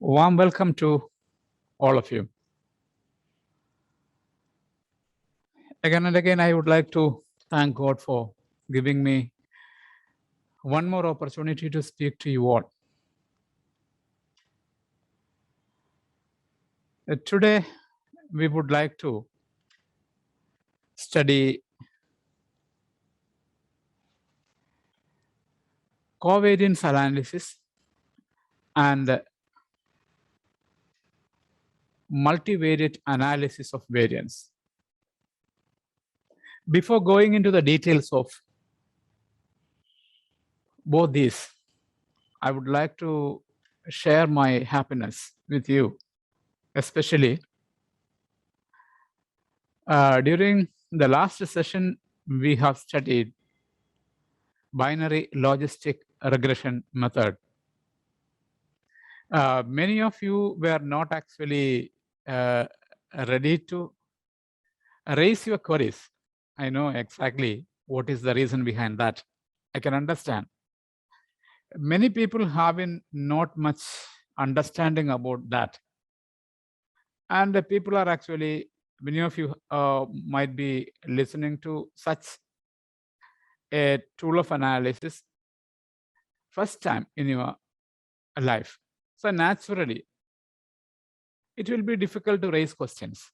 Warm welcome to all of you. Again and again, I would like to thank God for giving me one more opportunity to speak to you all. Today, we would like to study covariance analysis and multivariate analysis of variance. Before going into the details of both these, I would like to share my happiness with you, especially during the last session, we have studied binary logistic regression method. Many of you were not actually ready to raise your queries. I know exactly what is the reason behind that. I can understand. Many people having not much understanding about that. And the people are actually, many of you might be listening to such a tool of analysis first time in your life. So naturally, it will be difficult to raise questions.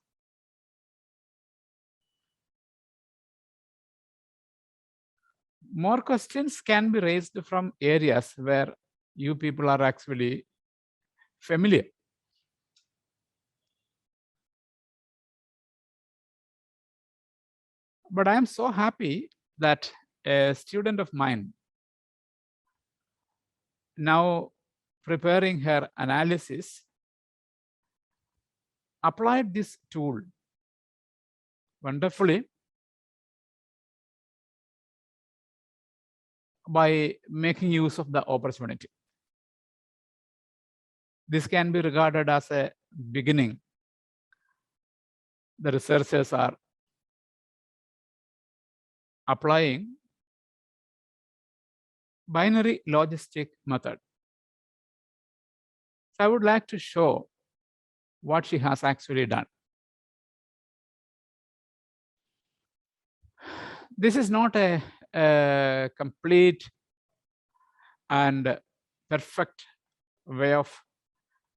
More questions can be raised from areas where you people are actually familiar. But I am so happy that a student of mine now preparing her analysis applied this tool wonderfully by making use of the opportunity. This can be regarded as a beginning. The researchers are applying binary logistic method. So I would like to show what she has actually done. This is not a complete and perfect way of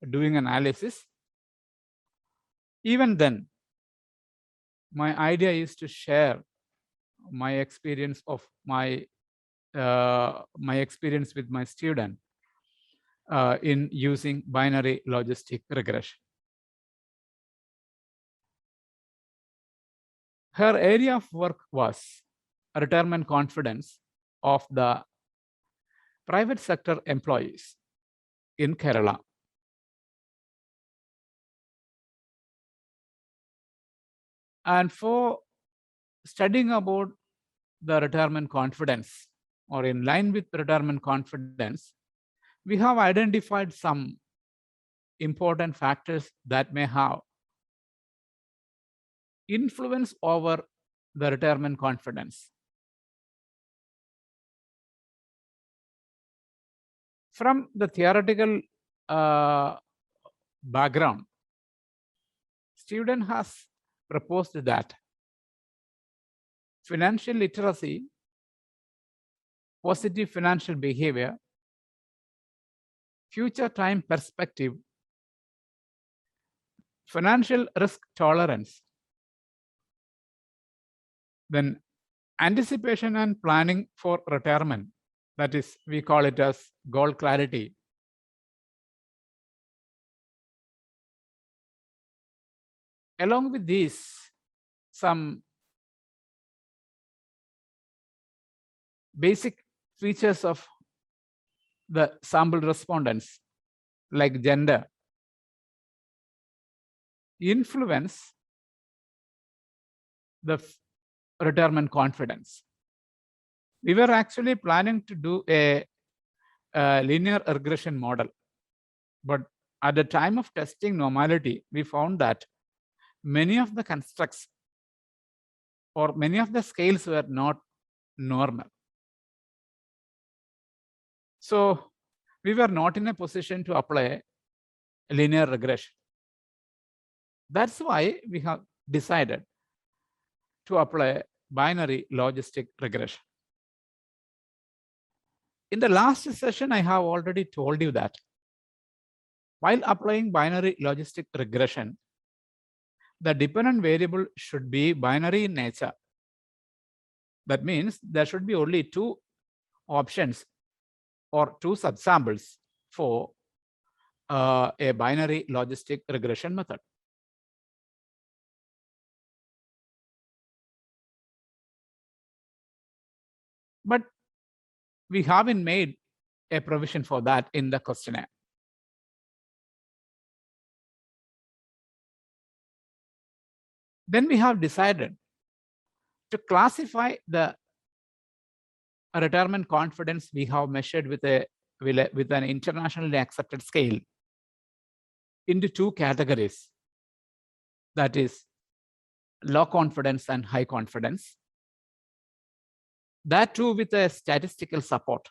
doing analysis. Even then, my idea is to share my experience of my experience with my student in using binary logistic regression. Her area of work was retirement confidence of the private sector employees in Kerala. And for studying about the retirement confidence or in line with retirement confidence, we have identified some important factors that may have influence over the retirement confidence. From the theoretical background, student has proposed that financial literacy, positive financial behavior, future time perspective, financial risk tolerance, then anticipation and planning for retirement, that is, we call it as goal clarity. Along with these, some basic features of the sample respondents like gender influence the retirement confidence. We were actually planning to do a linear regression model, but at the time of testing normality, we found that many of the constructs or many of the scales were not normal. So we were not in a position to apply linear regression. That's why we have decided to apply binary logistic regression. In the last session, I have already told you that while applying binary logistic regression, the dependent variable should be binary in nature. That means there should be only two options or two subsamples for a binary logistic regression method. But we haven't made a provision for that in the questionnaire. Then we have decided to classify the retirement confidence we have measured with an internationally accepted scale into two categories. That is low confidence and high confidence. That too with a statistical support.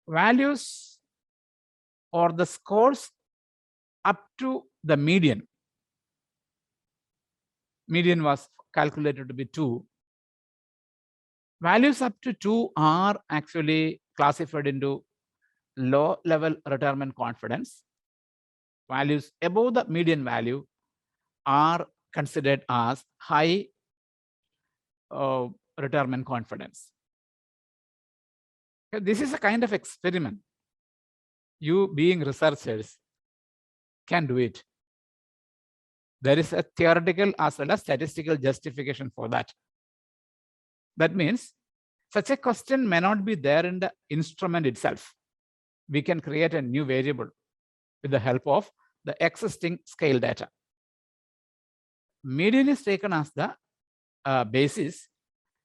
Values or the scores up to the median. Median was calculated to be 2. Values up to 2 are actually classified into low level retirement confidence. Values above the median value are considered as high retirement confidence. This is a kind of experiment. You being researchers can do it. There is a theoretical as well as statistical justification for that. That means such a question may not be there in the instrument itself. We can create a new variable with the help of the existing scale data. Median is taken as the basis.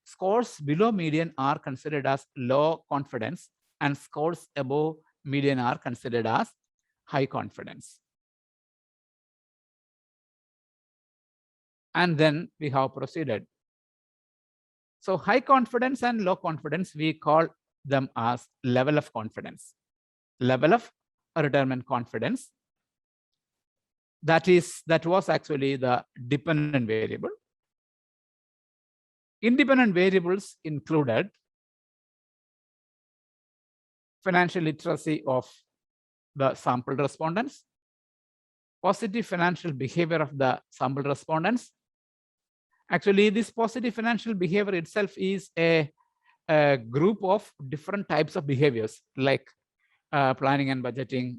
Scores below median are considered as low confidence, and scores above median are considered as high confidence. And then we have proceeded. So high confidence and low confidence, we call them as level of confidence. Level of retirement confidence. That was actually the dependent variable. Independent variables included financial literacy of the sample respondents, positive financial behavior of the sample respondents. Actually, this positive financial behavior itself is a group of different types of behaviors like planning and budgeting,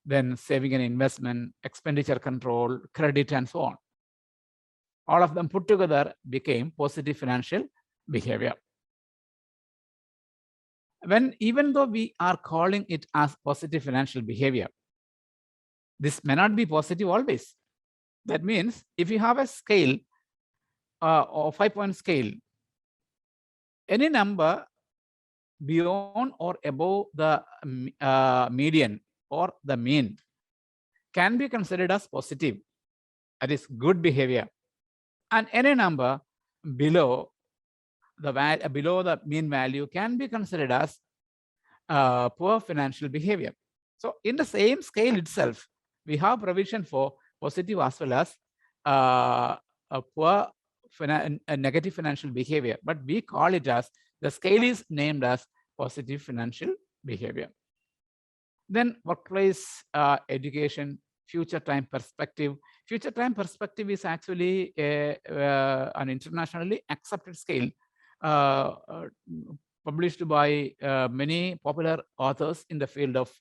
then saving and investment, expenditure control, credit, and so on. All of them put together became positive financial behavior. Even though we are calling it as positive financial behavior, this may not be positive always. That means if you have a scale or 5-point scale, any number beyond or above the median or the mean can be considered as positive. That is good behavior. And any number below the mean value can be considered as poor financial behavior. So in the same scale itself, we have provision for positive as well as a poor negative financial behavior, but we call it as, the scale is named as positive financial behavior. Then workplace education, future time perspective. Future time perspective is actually an internationally accepted scale published by many popular authors in the field of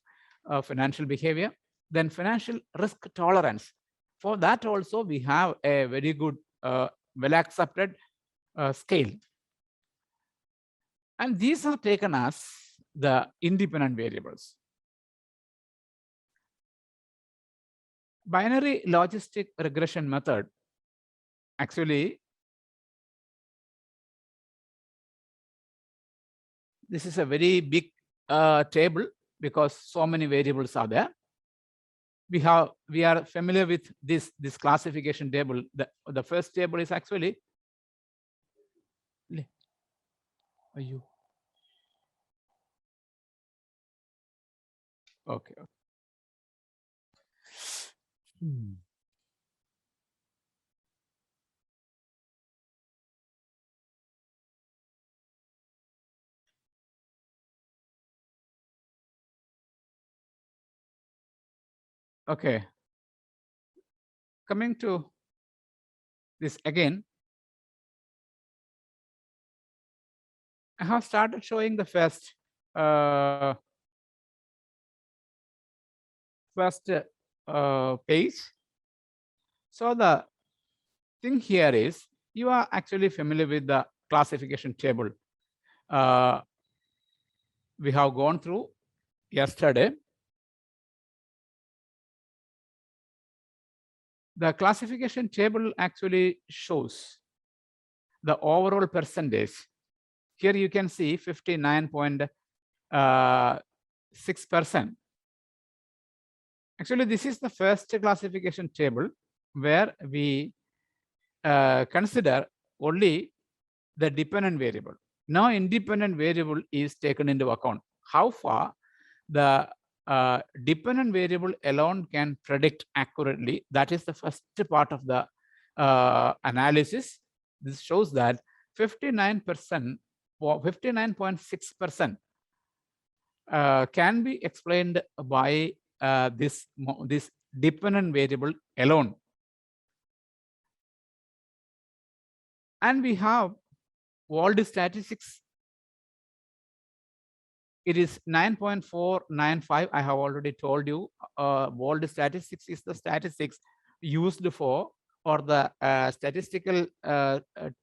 financial behavior. Then financial risk tolerance. For that also, we have a very good, well-accepted scale. And these are taken as the independent variables. Binary logistic regression method, actually, this is a very big table because so many variables are there. We are familiar with this classification table. The first table is actually Okay. Hmm. Okay. Coming to this again, I have started showing the first page. So the thing here is you are actually familiar with the classification table we have gone through yesterday. The classification table actually shows the overall percentage. Here you can see 59.6%. Actually, this is the first classification table where we consider only the dependent variable. Now, independent variable is taken into account. How far the dependent variable alone can predict accurately, that is the first part of the analysis. This shows that 59% or 59.6% can be explained by this dependent variable alone. And we have world statistics. It is 9.495. I have already told you. World statistics is the statistics used for, or the statistical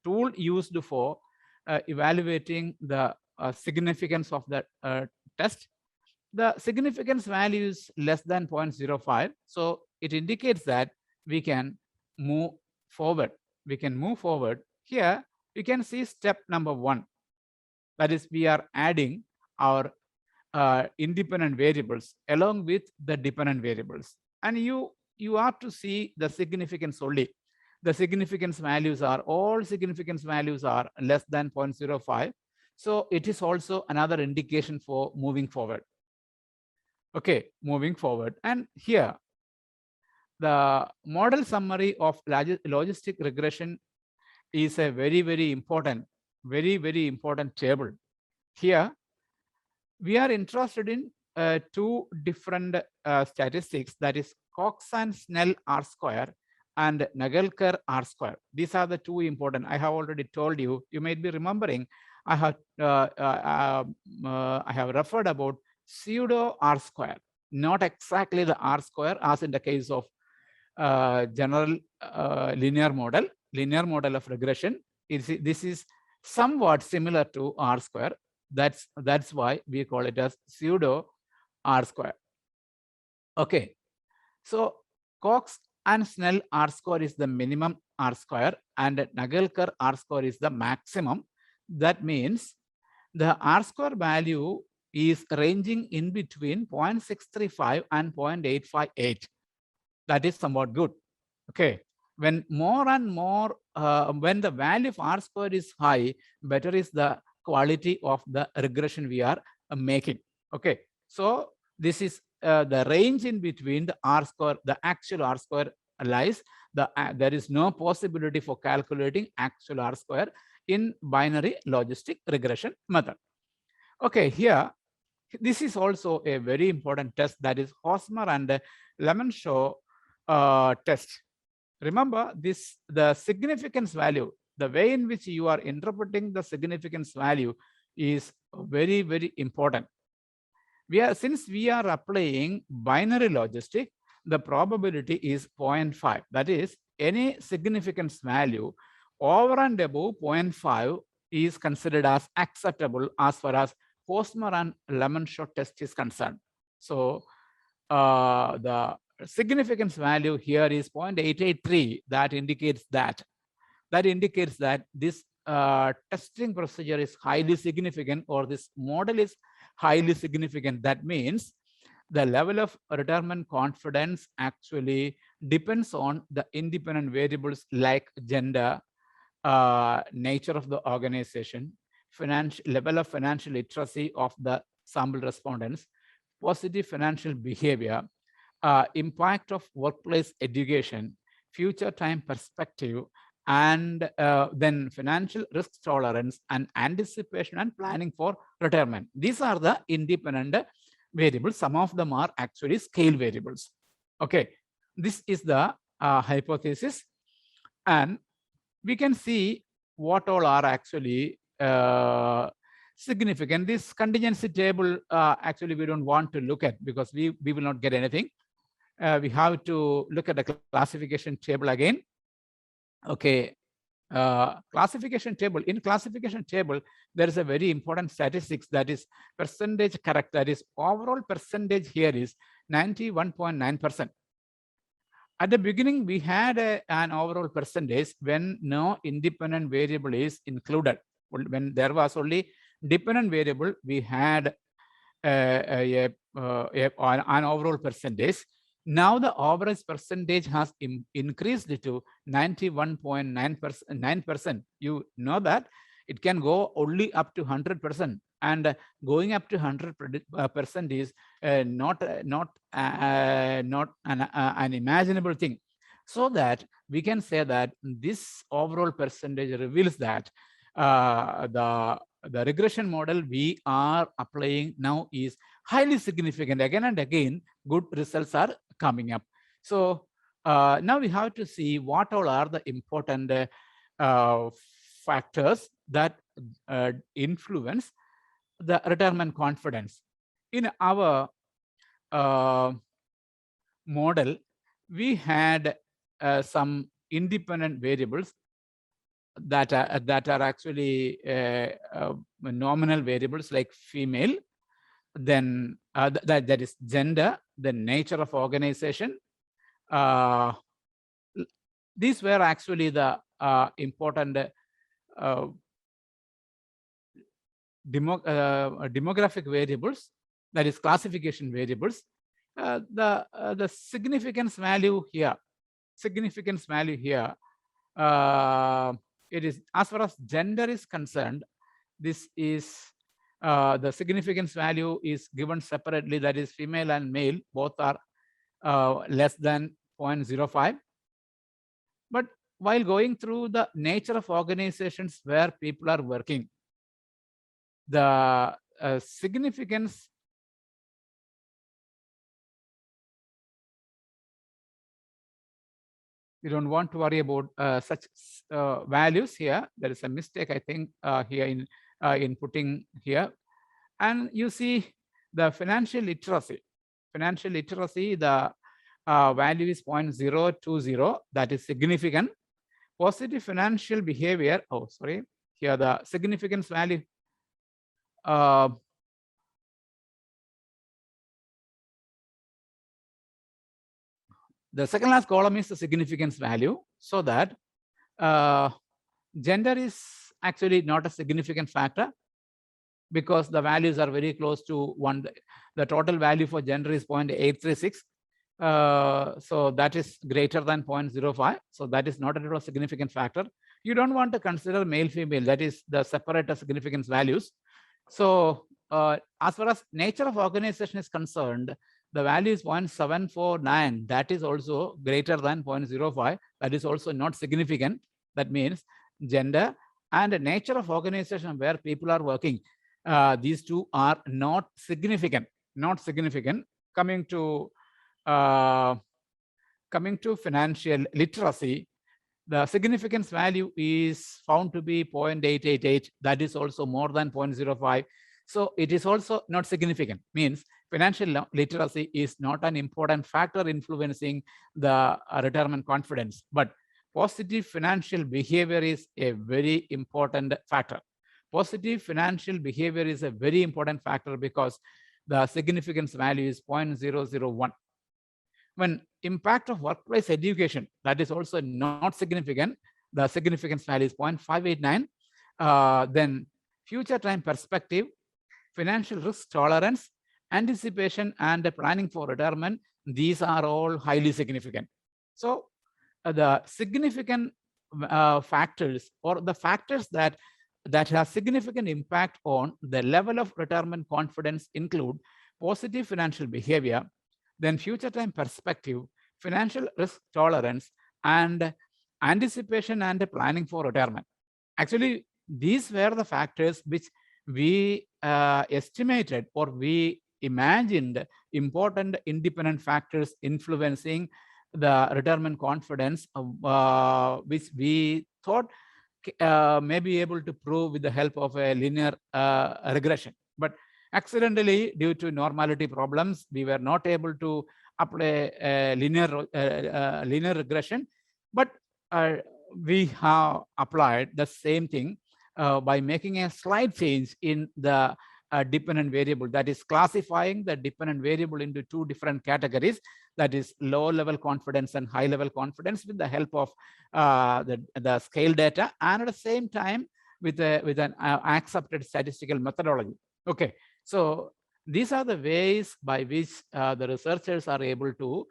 tool used for evaluating the significance of the test. The significance value is less than 0.05. So it indicates that we can move forward. We can move forward. Here you can see step number 1. That is, we are adding our independent variables along with the dependent variables. And you have to see the significance only. The significance values are, all significance values are less than 0.05. So it is also another indication for moving forward. Okay, moving forward. And here, the model summary of logistic regression is a very, very important table. Here, we are interested in two different statistics, that is Cox and Snell R-square and Nagelkar R-square. These are the two important. I have already told you, you might be remembering, I have referred about pseudo R-square, not exactly the R-square as in the case of general linear model of regression. This is somewhat similar to R-square. That's why we call it as pseudo R-square. Okay, so Cox and Snell R-square is the minimum R-square and Nagelkar R-square is the maximum. That means the R-square value is ranging in between 0.635 and 0.858. That is somewhat good. Okay, when more and more, when the value of R-square is high, better is the quality of the regression we are making. Okay, so this is the range in between the R-square, the actual R-square lies. There is no possibility for calculating actual R-square in binary logistic regression method. Okay, here, this is also a very important test, that is Hosmer and Lemon-Shaw test. Remember this, the significance value, the way in which you are interpreting the significance value is very, very important. Since we are applying binary logistic, the probability is 0.5. That is, any significance value over and above 0.5 is considered as acceptable as far as Hosmer and Lemon-Shaw test is concerned. So the significance value here is 0.883. That indicates that this testing procedure is highly significant, or this model is highly significant. That means the level of retirement confidence actually depends on the independent variables like gender, nature of the organization, level of financial literacy of the sample respondents, positive financial behavior, impact of workplace education, future time perspective, and then financial risk tolerance and anticipation and planning for retirement. These are the independent variables. Some of them are actually scale variables. Okay, this is the hypothesis, and we can see what all are actually significant. This contingency table, actually we don't want to look at because we will not get anything. We have to look at the classification table again. Okay, classification table. In classification table, there is a very important statistics, that is percentage correct. That is overall percentage here is 91.9%. At the beginning, we had an overall percentage when no independent variable is included. When there was only dependent variable, we had an overall percentage. Now the average percentage has increased to 91.9%. You know that it can go only up to 100%, and going up to 100% is not an imaginable thing. So that we can say that this overall percentage reveals that the regression model we are applying now is highly significant. Again and again, good results are coming up. So now we have to see what all are the important factors that influence the retirement confidence. In our model, we had some independent variables that are actually nominal variables like female, then that is gender, the nature of organization. These were actually the important demographic variables, that is classification variables. The significance value here, it is, as far as gender is concerned, this is the significance value is given separately, that is female and male both are less than 0.05. But while going through the nature of organizations where people are working, the significance we don't want to worry about such values here. There is a mistake, I think, here in putting here. And you see the financial literacy. The value is 0.020. That is significant. Positive financial behavior. Oh, sorry. Here the significance value. The second last column is the significance value, so that gender is actually not a significant factor because the values are very close to 1. The total value for gender is 0.836. So that is greater than 0.05. So that is not at all a significant factor. You don't want to consider male, female, that is the separate significance values. So as far as nature of organization is concerned, the value is 0.749. That is also greater than 0.05. That is also not significant. That means gender and the nature of organization where people are working, these two are not significant. Coming to financial literacy, the significance value is found to be 0.888. That is also more than 0.05. So it is also not significant. Means financial literacy is not an important factor influencing the retirement confidence, but positive financial behavior is a very important factor. Positive financial behavior is a very important factor because the significance value is 0.001. When impact of workplace education, that is also not significant, the significance value is 0.589. Then future time perspective, financial risk tolerance, anticipation, and planning for retirement, these are all highly significant. So the significant factors, or the factors that that has significant impact on the level of retirement confidence include positive financial behavior, then future time perspective, financial risk tolerance, and anticipation and planning for retirement. Actually, these were the factors which we estimated or we imagined important independent factors influencing the retirement confidence, which we thought may be able to prove with the help of a linear regression. But accidentally, due to normality problems, we were not able to apply a linear regression. But we have applied the same thing by making a slight change in the dependent variable, that is classifying the dependent variable into two different categories, that is low level confidence and high level confidence, with the help of the scale data, and at the same time with an accepted statistical methodology. Okay, so these are the ways by which the researchers are able to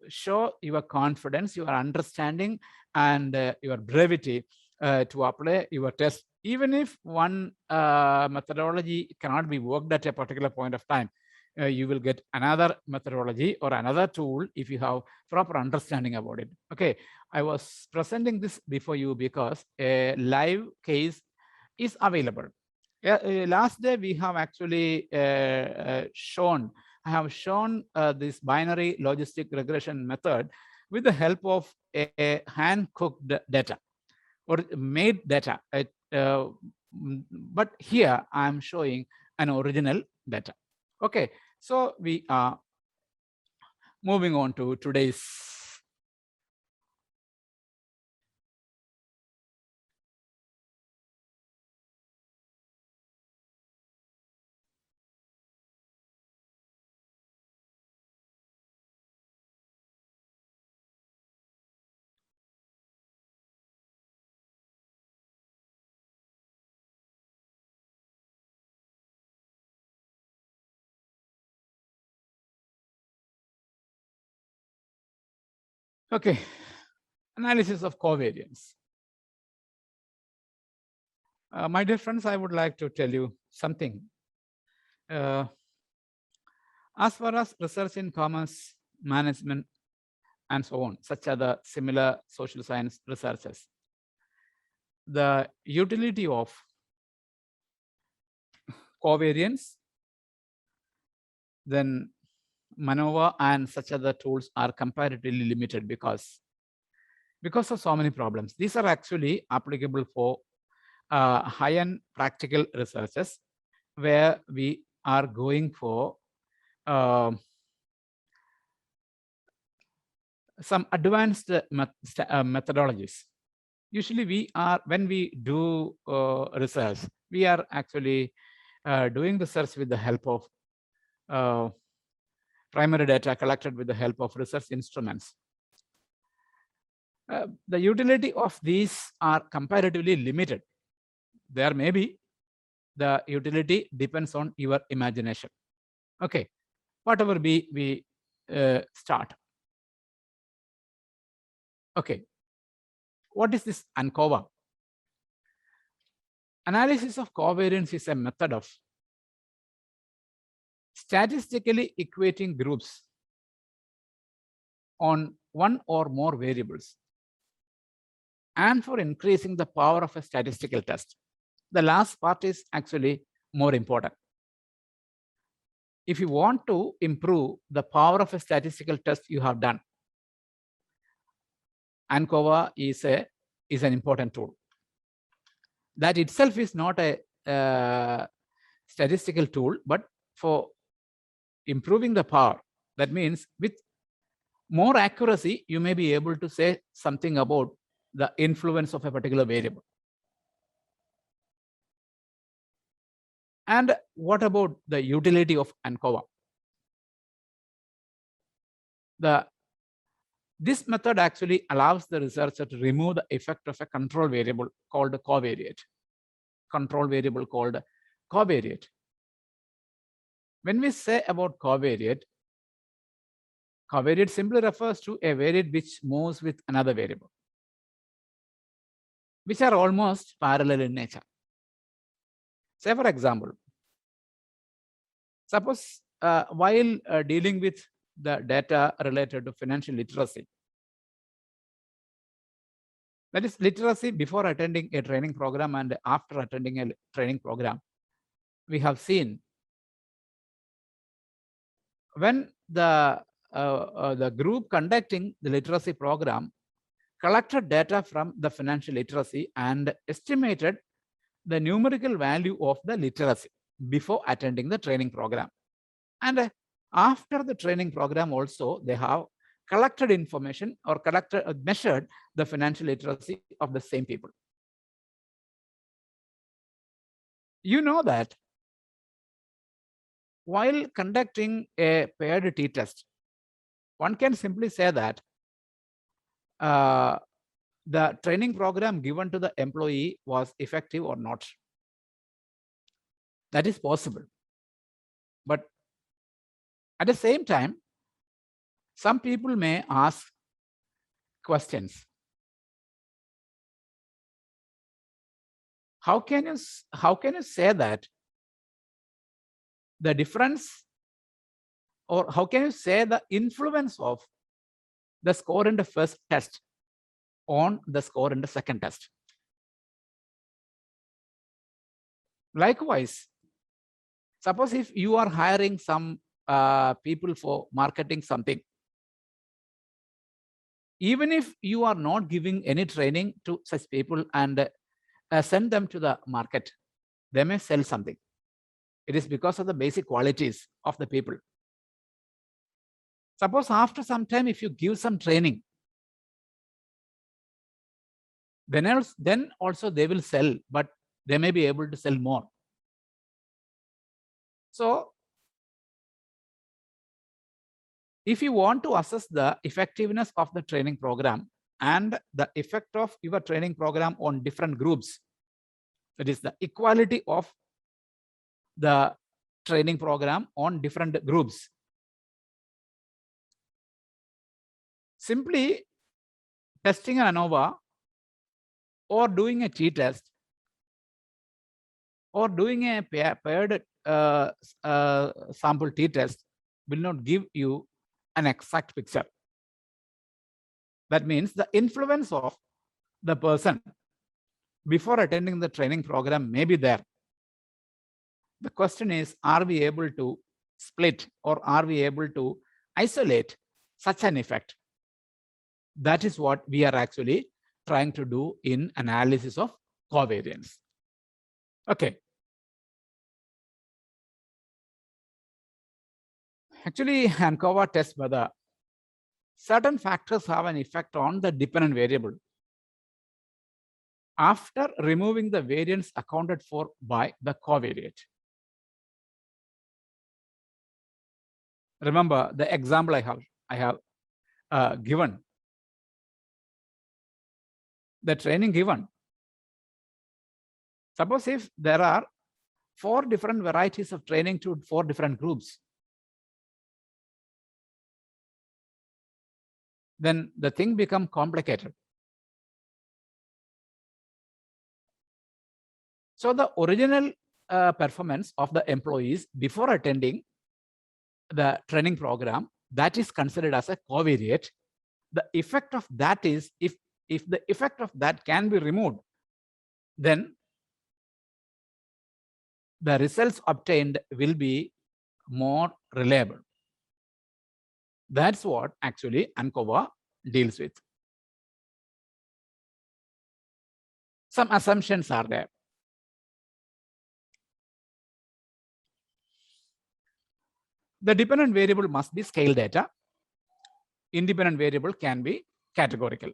show your confidence, your understanding, and your brevity to apply your test. Even if one methodology cannot be worked at a particular point of time, you will get another methodology or another tool if you have proper understanding about it. Okay, I was presenting this before you because a live case is available. Last day we have actually shown this binary logistic regression method with the help of a hand-cooked data or made data. But here I'm showing an original data. Okay, so we are moving on to today's okay, analysis of covariance. My dear friends, I would like to tell you something. As far as research in commerce, management, and so on, such are the similar social science researchers, the utility of covariance, then MANOVA and such other tools are comparatively limited because of so many problems. These are actually applicable for high-end practical researches where we are going for some advanced methodologies. Usually when we do research, we are actually doing research with the help of primary data collected with the help of research instruments. The utility of these are comparatively limited. There may be, the utility depends on your imagination. Okay, whatever we start. Okay, what is this ANCOVA? Analysis of covariance is a method of statistically equating groups on one or more variables and for increasing the power of a statistical test. The last part is actually more important. If you want to improve the power of a statistical test you have done, ANCOVA is an important tool. That itself is not a statistical tool, but for improving the power, that means with more accuracy, you may be able to say something about the influence of a particular variable. And what about the utility of ANCOVA? This method actually allows the researcher to remove the effect of a control variable called covariate. Control variable called covariate. When we say about covariate simply refers to a variable which moves with another variable. which are almost parallel in nature. Say, for example, suppose while dealing with the data related to financial literacy, that is literacy before attending a training program and after attending a training program, we have seen when the group conducting the literacy program collected data from the financial literacy and estimated the numerical value of the literacy before attending the training program. And after the training program also, they have collected information or measured the financial literacy of the same people. You know that while conducting a paired t-test, one can simply say that the training program given to the employee was effective or not. That is possible. But at the same time, some people may ask questions. How can you say that the difference, or how can you say the influence of the score in the first test on the score in the second test? Likewise, suppose if you are hiring some people for marketing something, even if you are not giving any training to such people and send them to the market, they may sell something. It is because of the basic qualities of the people. Suppose after some time, if you give some training, then also they will sell, but they may be able to sell more. So if you want to assess the effectiveness of the training program and the effect of your training program on different groups, that is the equality of the training program on different groups, simply testing an ANOVA or doing a t-test or doing a paired sample t-test will not give you an exact picture. That means the influence of the person before attending the training program may be there. The question is, are we able to split or are we able to isolate such an effect? That is what we are actually trying to do in analysis of covariance. Okay. Actually, ANCOVA tests whether certain factors have an effect on the dependent variable after removing the variance accounted for by the covariate. Remember the example I have given, the training given. Suppose if there are 4 different varieties of training to 4 different groups, then the thing becomes complicated. So the original performance of the employees before attending the training program, that is considered as a covariate. The effect of that is, if the effect of that can be removed, then the results obtained will be more reliable. That's what actually ANCOVA deals with. Some assumptions are there. The dependent variable must be scale data. Independent variable can be categorical.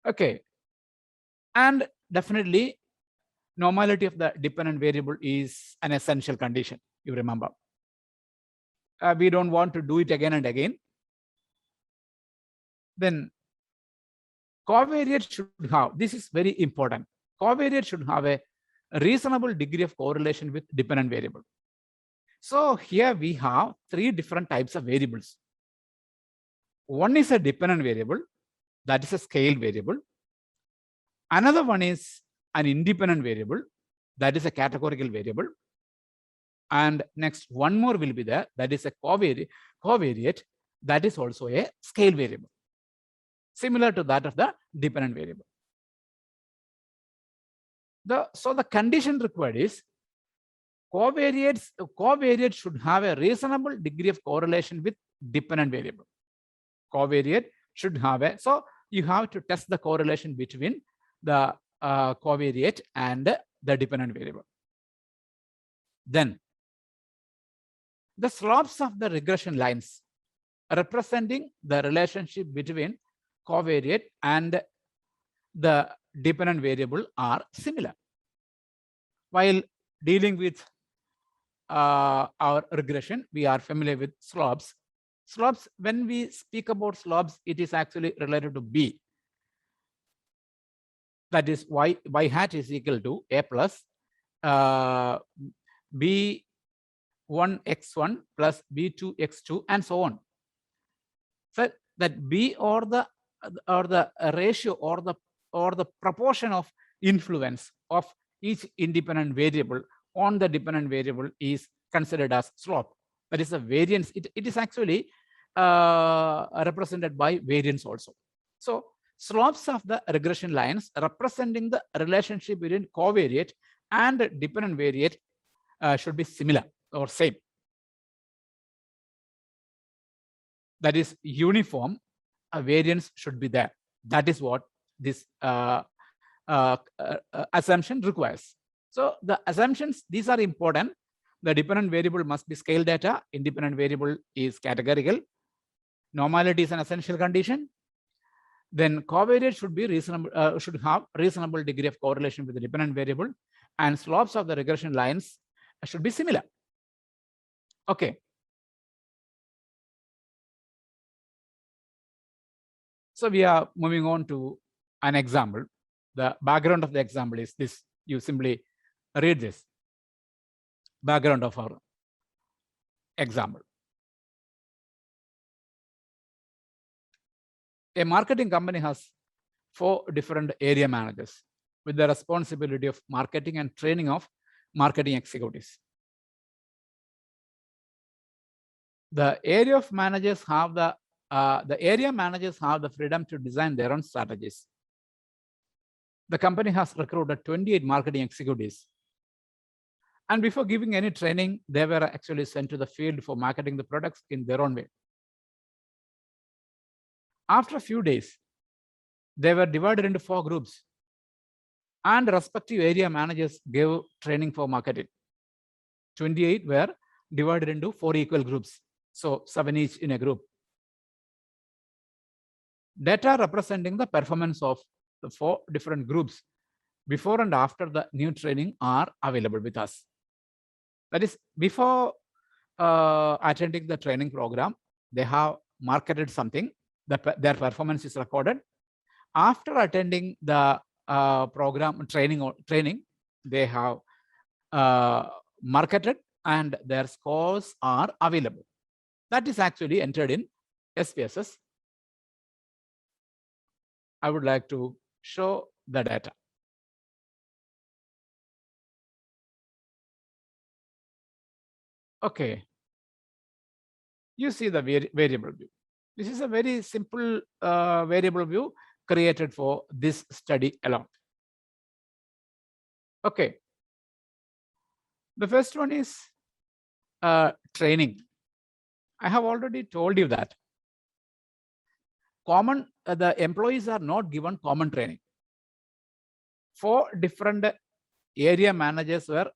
Okay. And definitely, normality of the dependent variable is an essential condition, you remember. We don't want to do it again and again. Then covariate should have, this is very important, covariate should have a reasonable degree of correlation with dependent variable. So here we have 3 different types of variables. One is a dependent variable, that is a scale variable. Another one is an independent variable, that is a categorical variable. And next, one more will be there, that is a covariate, that is also a scale variable, similar to that of the dependent variable. So the condition required is covariate should have a reasonable degree of correlation with dependent variable. Covariate should have a, so you have to test the correlation between the covariate and the dependent variable. Then the slopes of the regression lines representing the relationship between covariate and the dependent variable are similar. While dealing with our regression, we are familiar with slopes. Slopes, when we speak about slopes, it is actually related to B. That is y hat is equal to A plus B1x1 plus B2x2 and so on. So that B or the ratio or the proportion of influence of each independent variable on the dependent variable is considered as slope. That is a variance. It is actually represented by variance also. So slopes of the regression lines representing the relationship between covariate and dependent variate should be similar or same. That is uniform, a variance should be there. That is what this assumption requires. So the assumptions, these are important. The dependent variable must be scale data. Independent variable is categorical. Normality is an essential condition. Then covariate should be reasonable, should have reasonable degree of correlation with the dependent variable, and slopes of the regression lines should be similar. Okay. So we are moving on to an example. The background of the example is this. You simply read this. Background of our example. A marketing company has 4 different area managers with the responsibility of marketing and training of marketing executives. The area managers have the freedom to design their own strategies. The company has recruited 28 marketing executives. And before giving any training, they were actually sent to the field for marketing the products in their own way. After a few days, they were divided into 4 groups, and respective area managers gave training for marketing. 28 were divided into 4 equal groups, so 7 each in a group. Data representing the performance of the 4 different groups before and after the new training are available with us. That is, before attending the training program, they have marketed something, their performance is recorded. After attending the program training, they have marketed and their scores are available. That is actually entered in SPSS. I would like to show the data. Okay. You see the variable view. This is a very simple variable view created for this study alone. Okay. The first one is training. I have already told you that the employees are not given common training. 4 different area managers were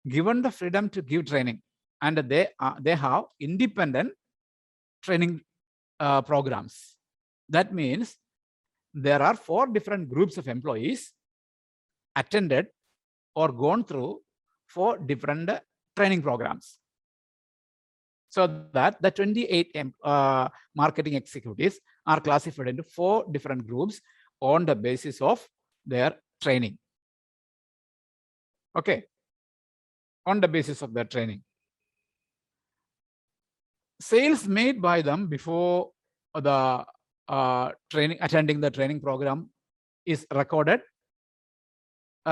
given the freedom to give training, and they have independent training programs. That means there are 4 different groups of employees attended or gone through 4 different training programs. So that the 28 marketing executives are classified into 4 different groups on the basis of their training. Okay. On the basis of their training. Sales made by them before the attending the training program is recorded.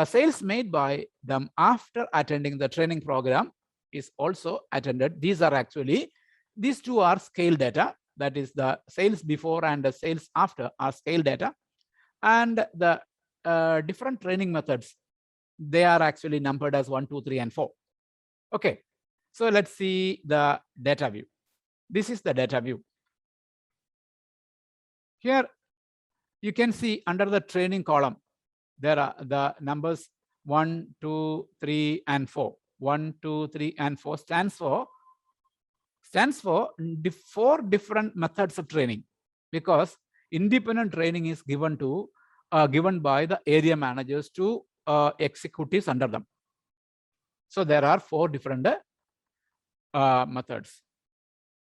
Sales made by them after attending the training program is also attended. These two are scale data. That is the sales before and the sales after are scale data. And the different training methods, they are actually numbered as 1, 2, 3, and 4. Okay, so let's see the data view. This is the data view. Here you can see under the training column, there are the numbers 1, 2, 3, and 4. 1, 2, 3, and 4 stands for 4 different methods of training, because independent training is given by the area managers to executives under them. So there are 4 different methods.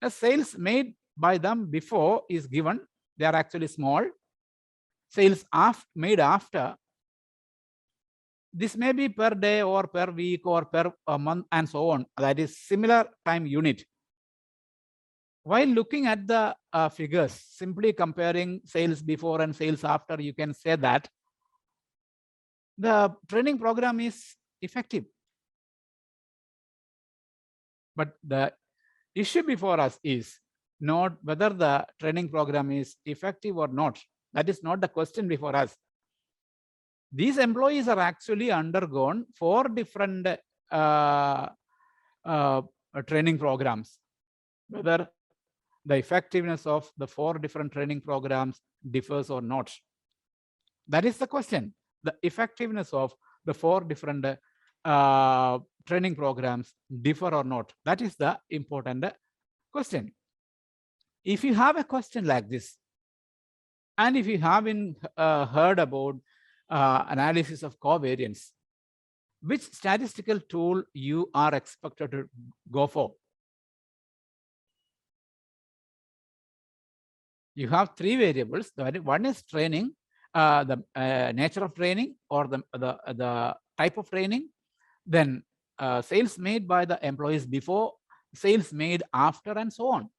The sales made by them before is given. They are actually small. Sales made after, this may be per day or per week or per month and so on. That is similar time unit. While looking at the figures, simply comparing sales before and sales after, you can say that the training program is effective. But the issue before us is not whether the training program is effective or not. That is not the question before us. These employees are actually undergone 4 different training programs. Whether the effectiveness of the 4 different training programs differs or not. That is the question. The effectiveness of the 4 different training programs differ or not. That is the important question. If you have a question like this, and if you haven't heard about analysis of covariance, which statistical tool you are expected to go for? You have 3 variables. One is training, the nature of training or the type of training. Then sales made by the employees before, sales made after, and so on.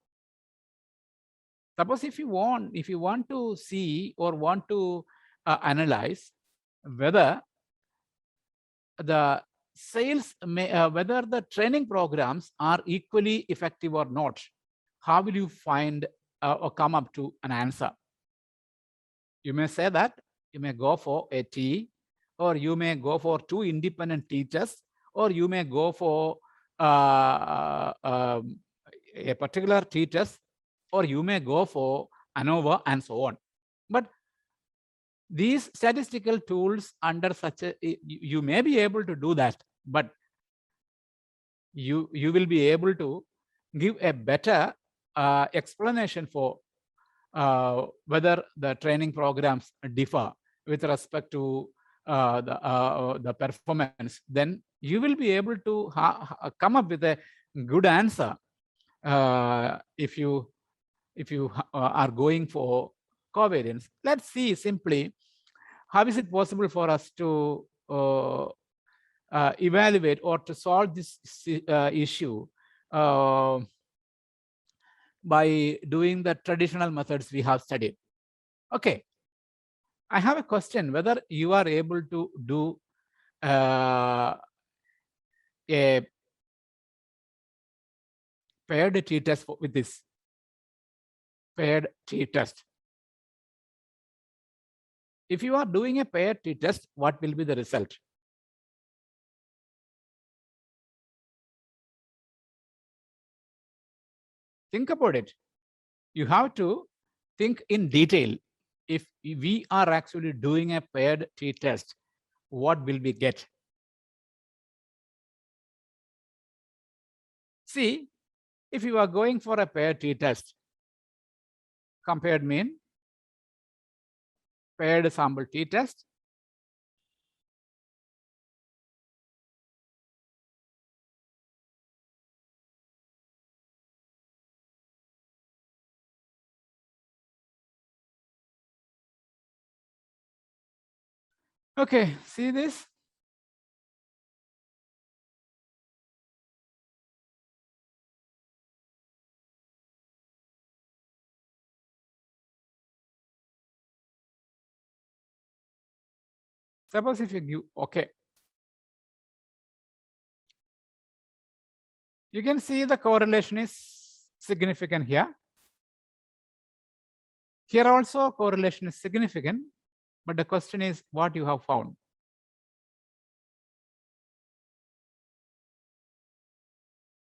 Suppose if you want to see or want to analyze whether the sales whether the training programs are equally effective or not, how will you find or come up to an answer? You may say that you may go for a T, or you may go for 2 independent teachers, or you may go for a particular teachers, or you may go for ANOVA and so on. But these statistical tools under such a, you may be able to do that, but you will be able to give a better explanation for whether the training programs differ with respect to the performance. Then you will be able to come up with a good answer if you are going for covariance. Let's see simply how is it possible for us to evaluate or to solve this issue by doing the traditional methods we have studied. Okay, I have a question whether you are able to do a paired t-test with this paired t-test. If you are doing a paired t-test, what will be the result? Think about it. You have to think in detail. If we are actually doing a paired t-test, what will we get? See, if you are going for a paired t-test, compared mean, paired sample t-test, okay, see this? Suppose if you give, okay. You can see the correlation is significant here. Here also correlation is significant, but the question is what you have found.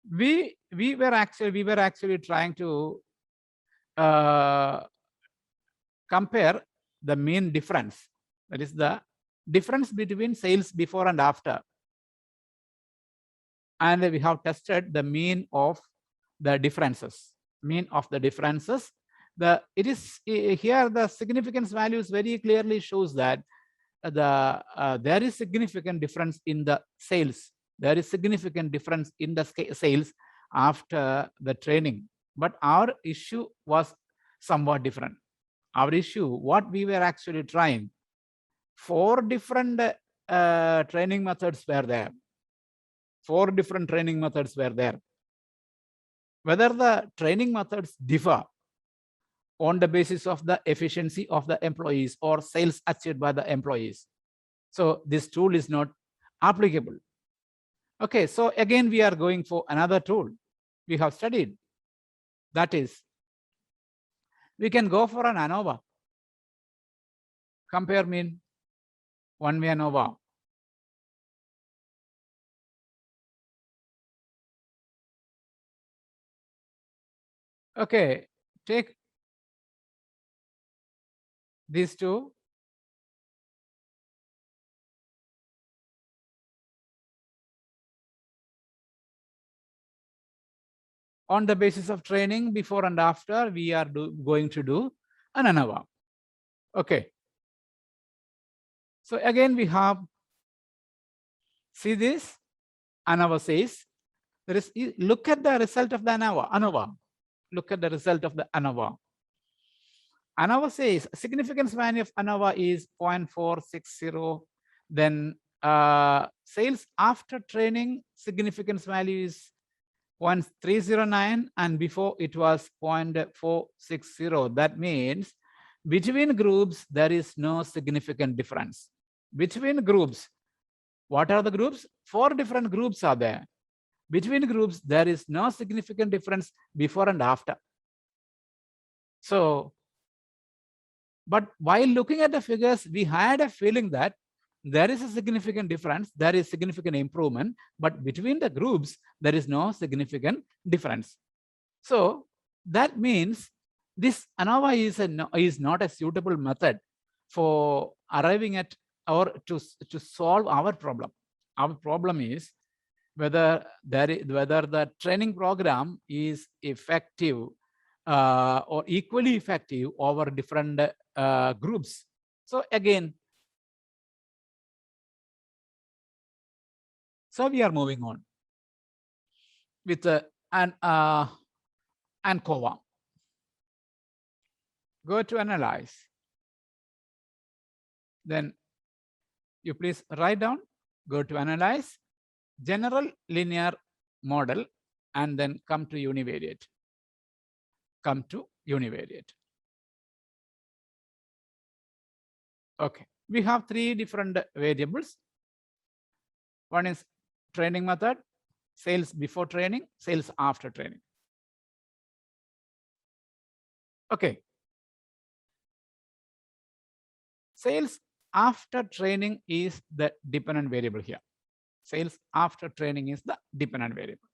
We were actually trying to compare the mean difference. That is the difference between sales before and after. And we have tested the mean of the differences. Mean of the differences. It is here the significance values very clearly shows that there is significant difference in the sales. There is significant difference in the sales after the training. But our issue was somewhat different. Our issue, what we were actually trying, 4 different training methods were there. 4 different training methods were there. Whether the training methods differ on the basis of the efficiency of the employees or sales achieved by the employees. So this tool is not applicable. Okay, so again, we are going for another tool we have studied. That is, we can go for an ANOVA. Compare mean, one-way ANOVA. Okay, take these two. On the basis of training before and after, we are going to do an ANOVA. Okay. So again, we have, see this, ANOVA says, look at the result of the ANOVA. Look at the result of the ANOVA. ANOVA says significance value of ANOVA is 0.460. Then sales after training significance value is 0.309, and before it was 0.460. That means between groups, there is no significant difference. Between groups, what are the groups? 4 different groups are there. Between groups, there is no significant difference before and after. So, but while looking at the figures, we had a feeling that there is a significant difference, there is significant improvement, but between the groups, there is no significant difference. So that means this ANOVA is not a suitable method for arriving at or to solve our problem. Our problem is whether the training program is effective or equally effective over different groups. So again, so we are moving on with ANCOVA. Go to analyze. Then you please write down, go to analyze, general linear model, and then come to univariate. Come to univariate. Okay, we have 3 different variables. One is training method, sales before training, sales after training. Okay. Sales after training is the dependent variable here. Sales after training is the dependent variable.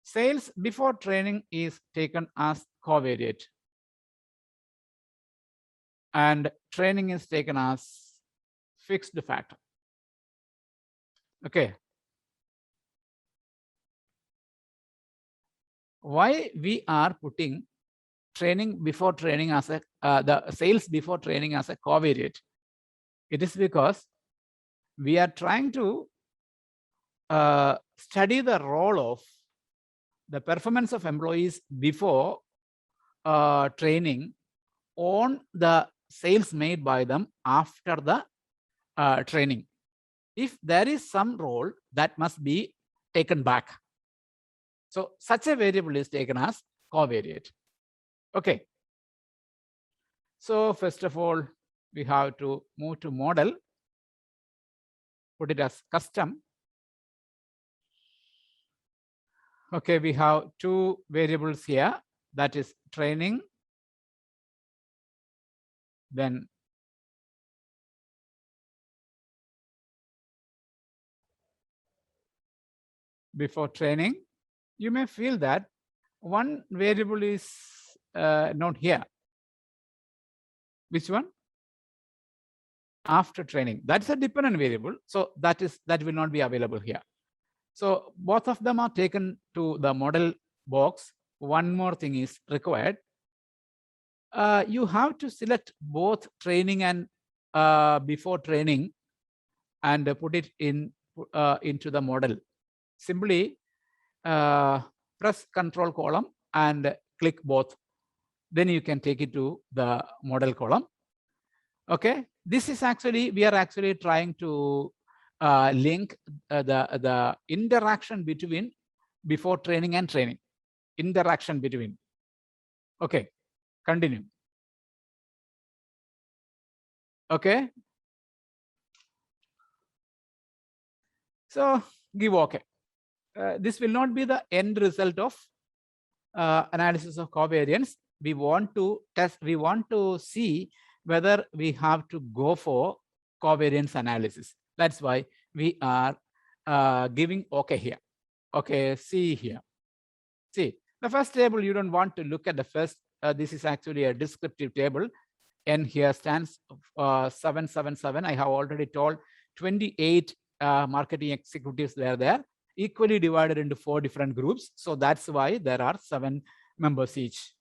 Sales before training is taken as covariate. And training is taken as fixed factor. Okay. Why we are putting training before training as a the sales before training as a covariate? It is because we are trying to study the role of the performance of employees before training on the sales made by them after the training. If there is some role, that must be taken back. So such a variable is taken as covariate. Okay. So first of all, we have to move to model, put it as custom. Okay, we have two variables here, that is training, then before training. You may feel that one variable is not here. Which one? After training. That's a dependent variable. So that will not be available here. So both of them are taken to the model box. One more thing is required. You have to select both training and before training and put it into the model. Simply press control column and click both. Then you can take it to the model column. Okay, this is actually, we are actually trying to link the interaction between before training and training. Interaction between. Okay, continue. Okay. So give OK. This will not be the end result of analysis of covariance. We want to test, we want to see whether we have to go for covariance analysis. That's why we are giving OK here. Okay, see here. See, the first table, you don't want to look at the first. This is actually a descriptive table. N here stands 777. I have already told 28 marketing executives were there, equally divided into 4 different groups. So that's why there are 7 members each.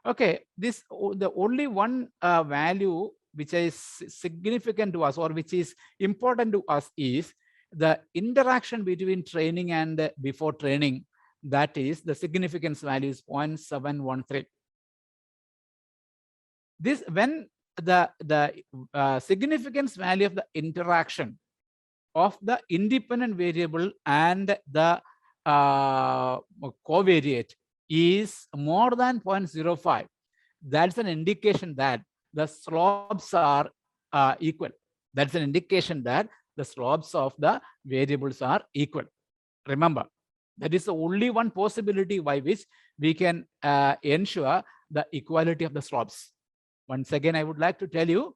Okay, the only one value which is significant to us or which is important to us is the interaction between training and before training. That is, the significance value is 0.713. This, when the significance value of the interaction of the independent variable and the covariate is more than 0.05, that's an indication that the slopes are equal. That's an indication that the slopes of the variables are equal. Remember, that is the only one possibility by which we can ensure the equality of the slopes. Once again, I would like to tell you,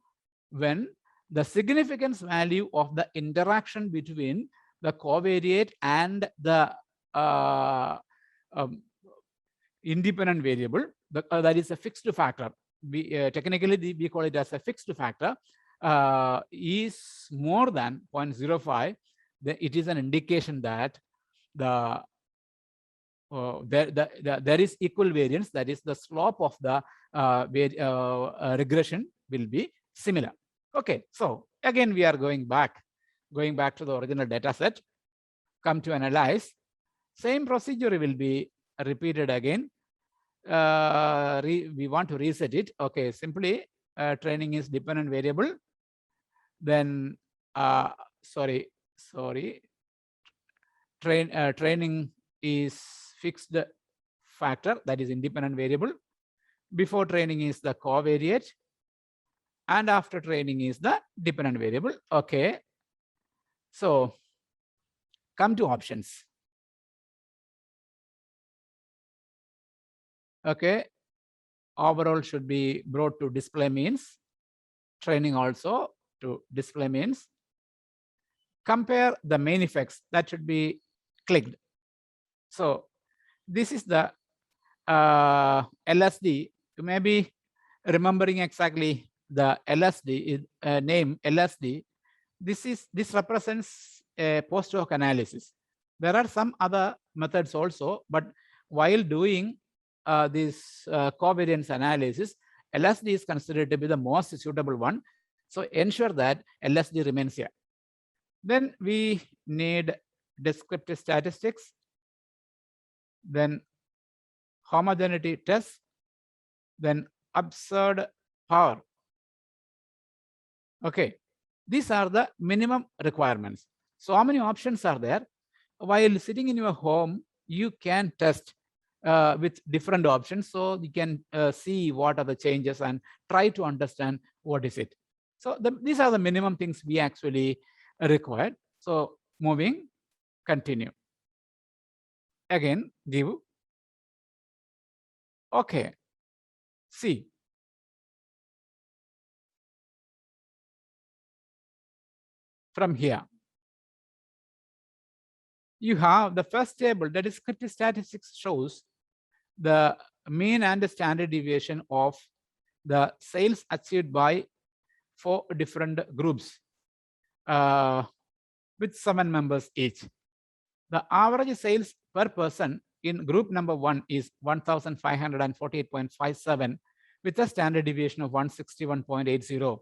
when the significance value of the interaction between the covariate and the independent variable, that is a fixed factor. Technically, we call it as a fixed factor, is more than 0.05, then it is an indication that there is equal variance, that is the slope of the regression will be similar. Okay, so again we are going back to the original data set, come to analyze. Same procedure will be repeated again. We want to reset it. Okay, simply training is dependent variable. Then training is fixed factor, that is independent variable. Before training is the covariate, and after training is the dependent variable. Okay, so come to options. Okay, overall should be brought to display means, training also to display means. Compare the main effects, that should be clicked. So this is the LSD. You may be remembering exactly the LSD name LSD. This represents a post hoc analysis. There are some other methods also, but while doing this covariance analysis, LSD is considered to be the most suitable one. So ensure that LSD remains here. Then we need descriptive statistics, then homogeneity test, then absurd power. Okay, these are the minimum requirements. So how many options are there? While sitting in your home, you can test with different options. So you can see what are the changes and try to understand what is it. So these are the minimum things we actually required. So moving, continue. Again, give. Okay. See. From here, you have the first table, the descriptive statistics shows the mean and the standard deviation of the sales achieved by 4 different groups with 7 members each. The average sales per person in group number 1 is 1,548.57 with a standard deviation of 161.80.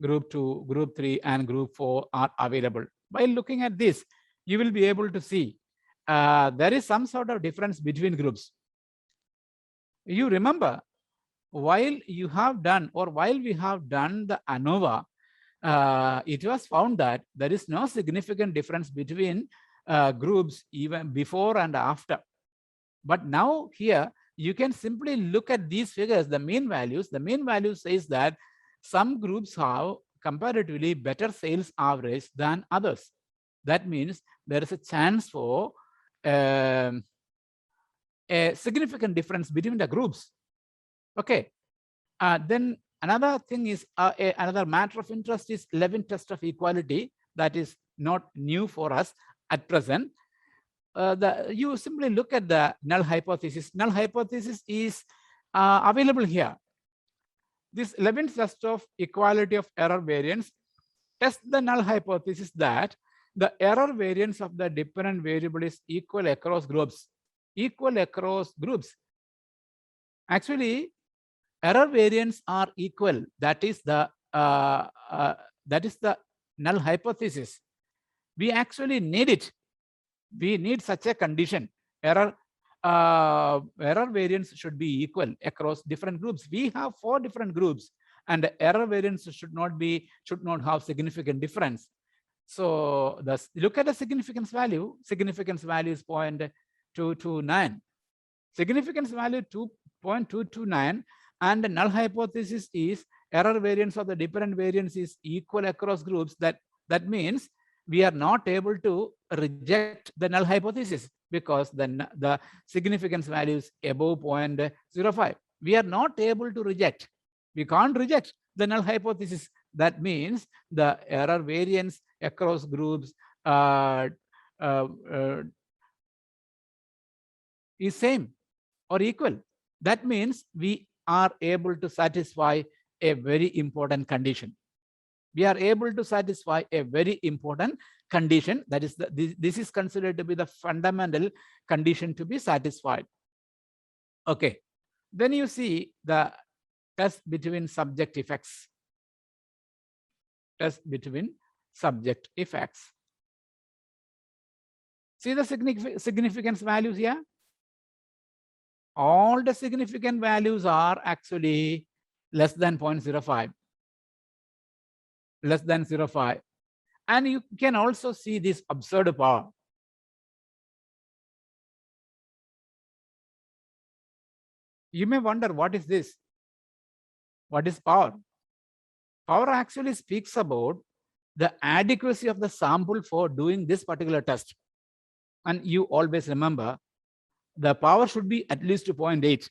Group 2, group 3, and group 4 are available. By looking at this, you will be able to see there is some sort of difference between groups. You remember, while we have done the ANOVA, it was found that there is no significant difference between groups even before and after. But now here, you can simply look at these figures, the mean values. The mean value says that some groups have comparatively better sales average than others. That means there is a chance for a significant difference between the groups. Okay. Then another thing is another matter of interest is Levin test of equality. That is not new for us at present. You simply look at the null hypothesis. Null hypothesis is available here. This Levin test of equality of error variance tests the null hypothesis that the error variance of the dependent variable is equal across groups. Equal across groups. Actually, error variance are equal. That is the null hypothesis. We actually need it. We need such a condition. Error variance should be equal across different groups. We have 4 different groups, and the error variance should not have significant difference. So look at the significance value. Significance value is 0.229. Significance value 2.229, and the null hypothesis is error variance of the dependent variance is equal across groups. That means we are not able to reject the null hypothesis because the significance value is above 0.05. We are not able to reject. We can't reject the null hypothesis. That means the error variance across groups is same or equal. That means we are able to satisfy a very important condition. We are able to satisfy a very important condition. That is, this is considered to be the fundamental condition to be satisfied. Okay. Then you see the test between subject effects. Test between subject effects. See the significance values here? All the significant values are actually less than 0.05. Less than 0.05. And you can also see this observed power. You may wonder, what is this? What is power? Power actually speaks about the adequacy of the sample for doing this particular test. And you always remember, the power should be at least 0.8.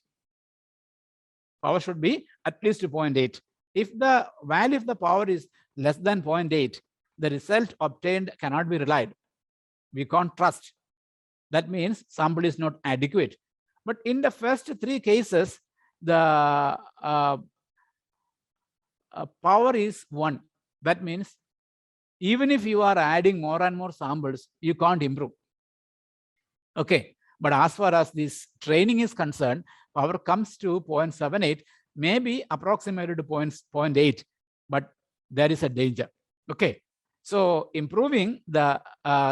Power should be at least 0.8. If the value of the power is less than 0.8, the result obtained cannot be relied. We can't trust. That means sample is not adequate. But in the first 3 cases, the power is 1. That means even if you are adding more and more samples, you can't improve. Okay. But as far as this training is concerned, power comes to 0.78, maybe approximated to 0.8, but there is a danger. Okay. So improving the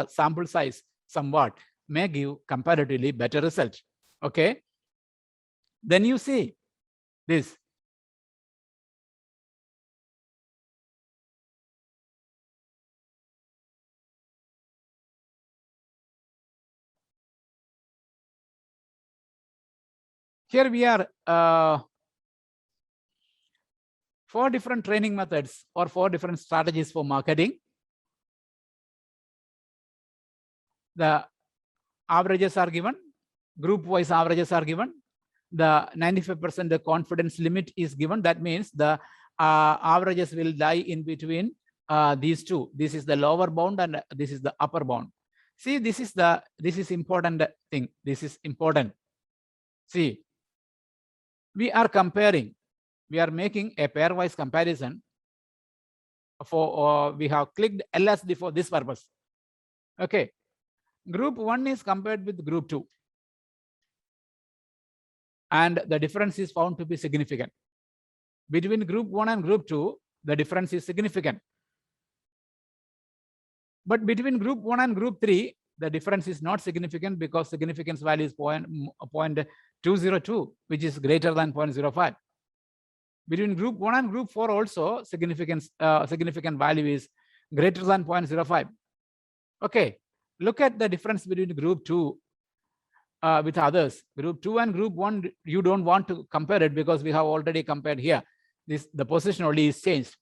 sample size somewhat may give comparatively better result. Okay. Then you see this. Here we are 4 different training methods or 4 different strategies for marketing. The averages are given, group wise averages are given. The 95% the confidence limit is given. That means the averages will lie in between these two. This is the lower bound and this is the upper bound. See, this is important thing. This is important. See, we are comparing, we are making a pairwise comparison for we have clicked LSD for this purpose. Okay, group 1 is compared with group 2 and the difference is found to be significant. Between group 1 and group 2, the difference is significant. But between group 1 and group 3, the difference is not significant because significance value is 0.202, which is greater than 0.05. Between group 1 and group 4 also, significant value is greater than 0.05. Okay, look at the difference between group 2 with others. Group 2 and group 1, you don't want to compare it because we have already compared here. The position only is changed.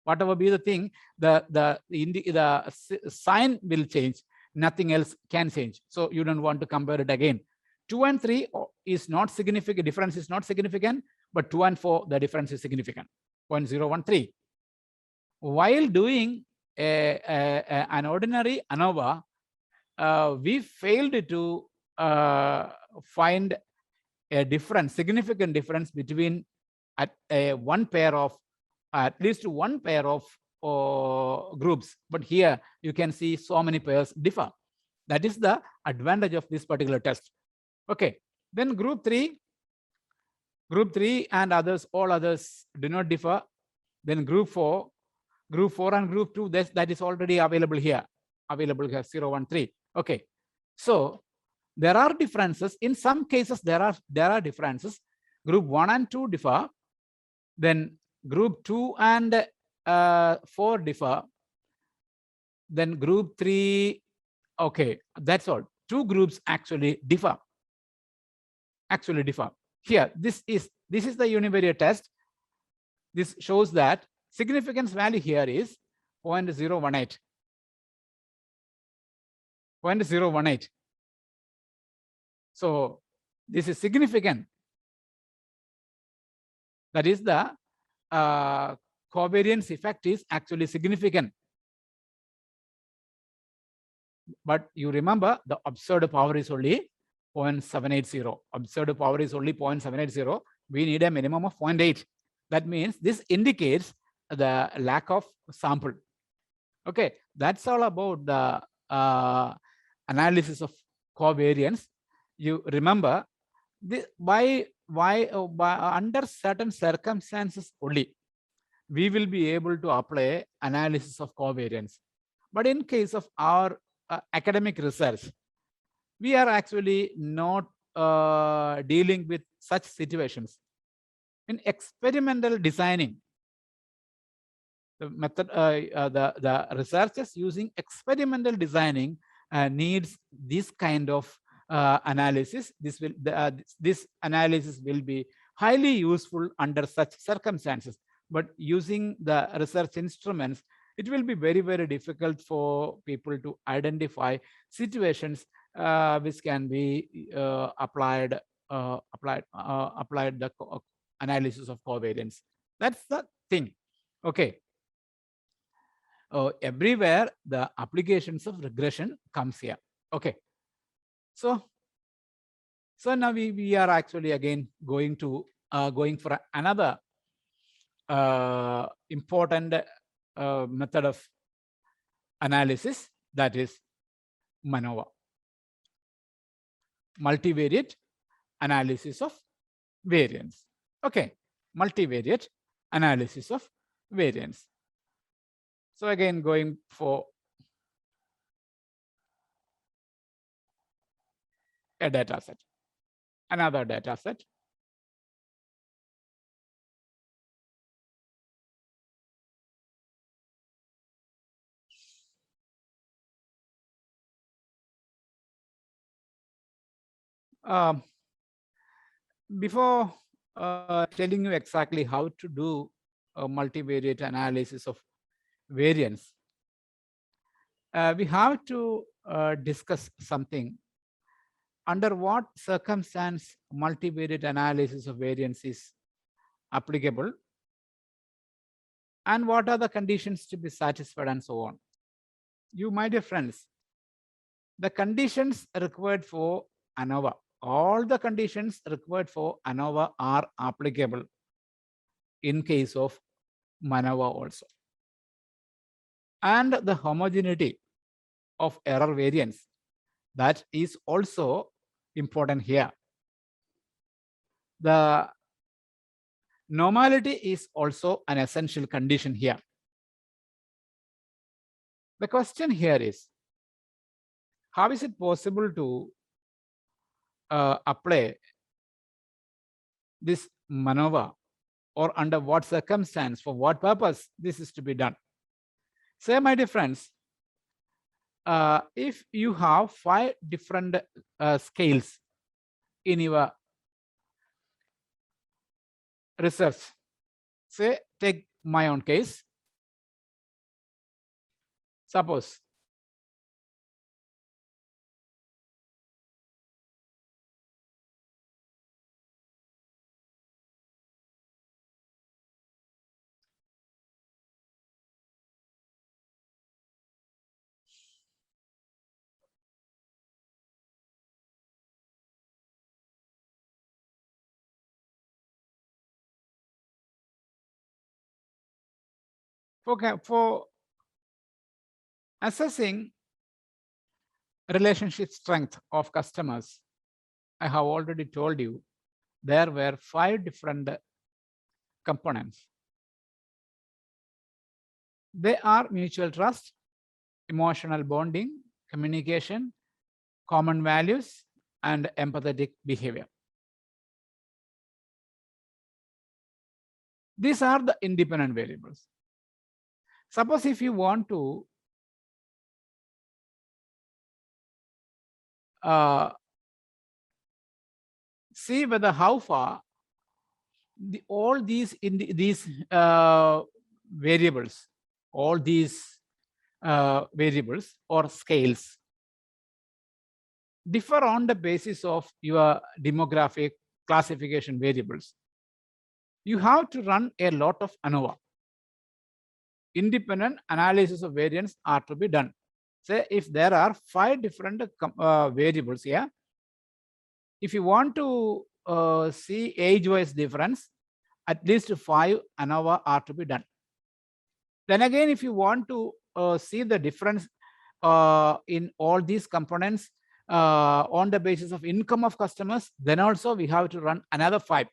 Whatever be the thing, the sign will change. Nothing else can change. So you don't want to compare it again. 2 and 3 is not significant. Difference is not significant, but 2 and 4, the difference is significant. 0.013. While doing an ordinary ANOVA, we failed to find a significant difference between at least one pair of groups. But here you can see so many pairs differ. That is the advantage of this particular test. Okay, then group 3 and others, all others do not differ. Then group 4 and group 2, that is already available here, 013. Okay, so there are differences. In some cases, there are differences. Group 1 and 2 differ. Then group 2 and 4 differ. Then group 3, okay, that's all. 2 groups actually differ. Here, this is the univariate test. This shows that significance value here is 0.018. 0.018. So this is significant. That is the covariance effect is actually significant. But you remember the observed power is only 0.780. Observed power is only 0.780. We need a minimum of 0.8. That means this indicates the lack of sample. Okay, that's all about the analysis of covariance. You remember why under certain circumstances only we will be able to apply analysis of covariance. But in case of our academic research, we are actually not dealing with such situations. In experimental designing, the method, the researchers using experimental designing needs this kind of analysis. This analysis will be highly useful under such circumstances. But using the research instruments, it will be very, very difficult for people to identify situations which can be applied the analysis of covariance. That's the thing. Okay. Everywhere the applications of regression comes here. Okay. So now we are actually again going for another important method of analysis, that is MANOVA, multivariate analysis of variance. Okay, multivariate analysis of variance. So again, going for a data set, another data set. Before telling you exactly how to do a multivariate analysis of variance, we have to discuss something. Under what circumstance multivariate analysis of variance is applicable, and what are the conditions to be satisfied, and so on. You, my dear friends, the conditions required for ANOVA, all the conditions required for ANOVA are applicable in case of MANOVA also. And the homogeneity of error variance, that is also important here. The normality is also an essential condition here. The question here is, how is it possible to apply this MANOVA, or under what circumstance, for what purpose this is to be done? Say, my dear friends, if you have 5 different scales in your research, say, take my own case. Suppose for assessing relationship strength of customers, I have already told you there were 5 different components. They are mutual trust, emotional bonding, communication, common values, and empathetic behavior. These are the independent variables. Suppose if you want to see whether how far all these variables, all these variables or scales differ on the basis of your demographic classification variables, you have to run a lot of ANOVA. Independent analysis of variance are to be done. Say if there are 5 different variables here, if you want to see age-wise difference, at least 5 ANOVA are to be done. Then again, if you want to see the difference in all these components on the basis of income of customers, then also we have to run another 5.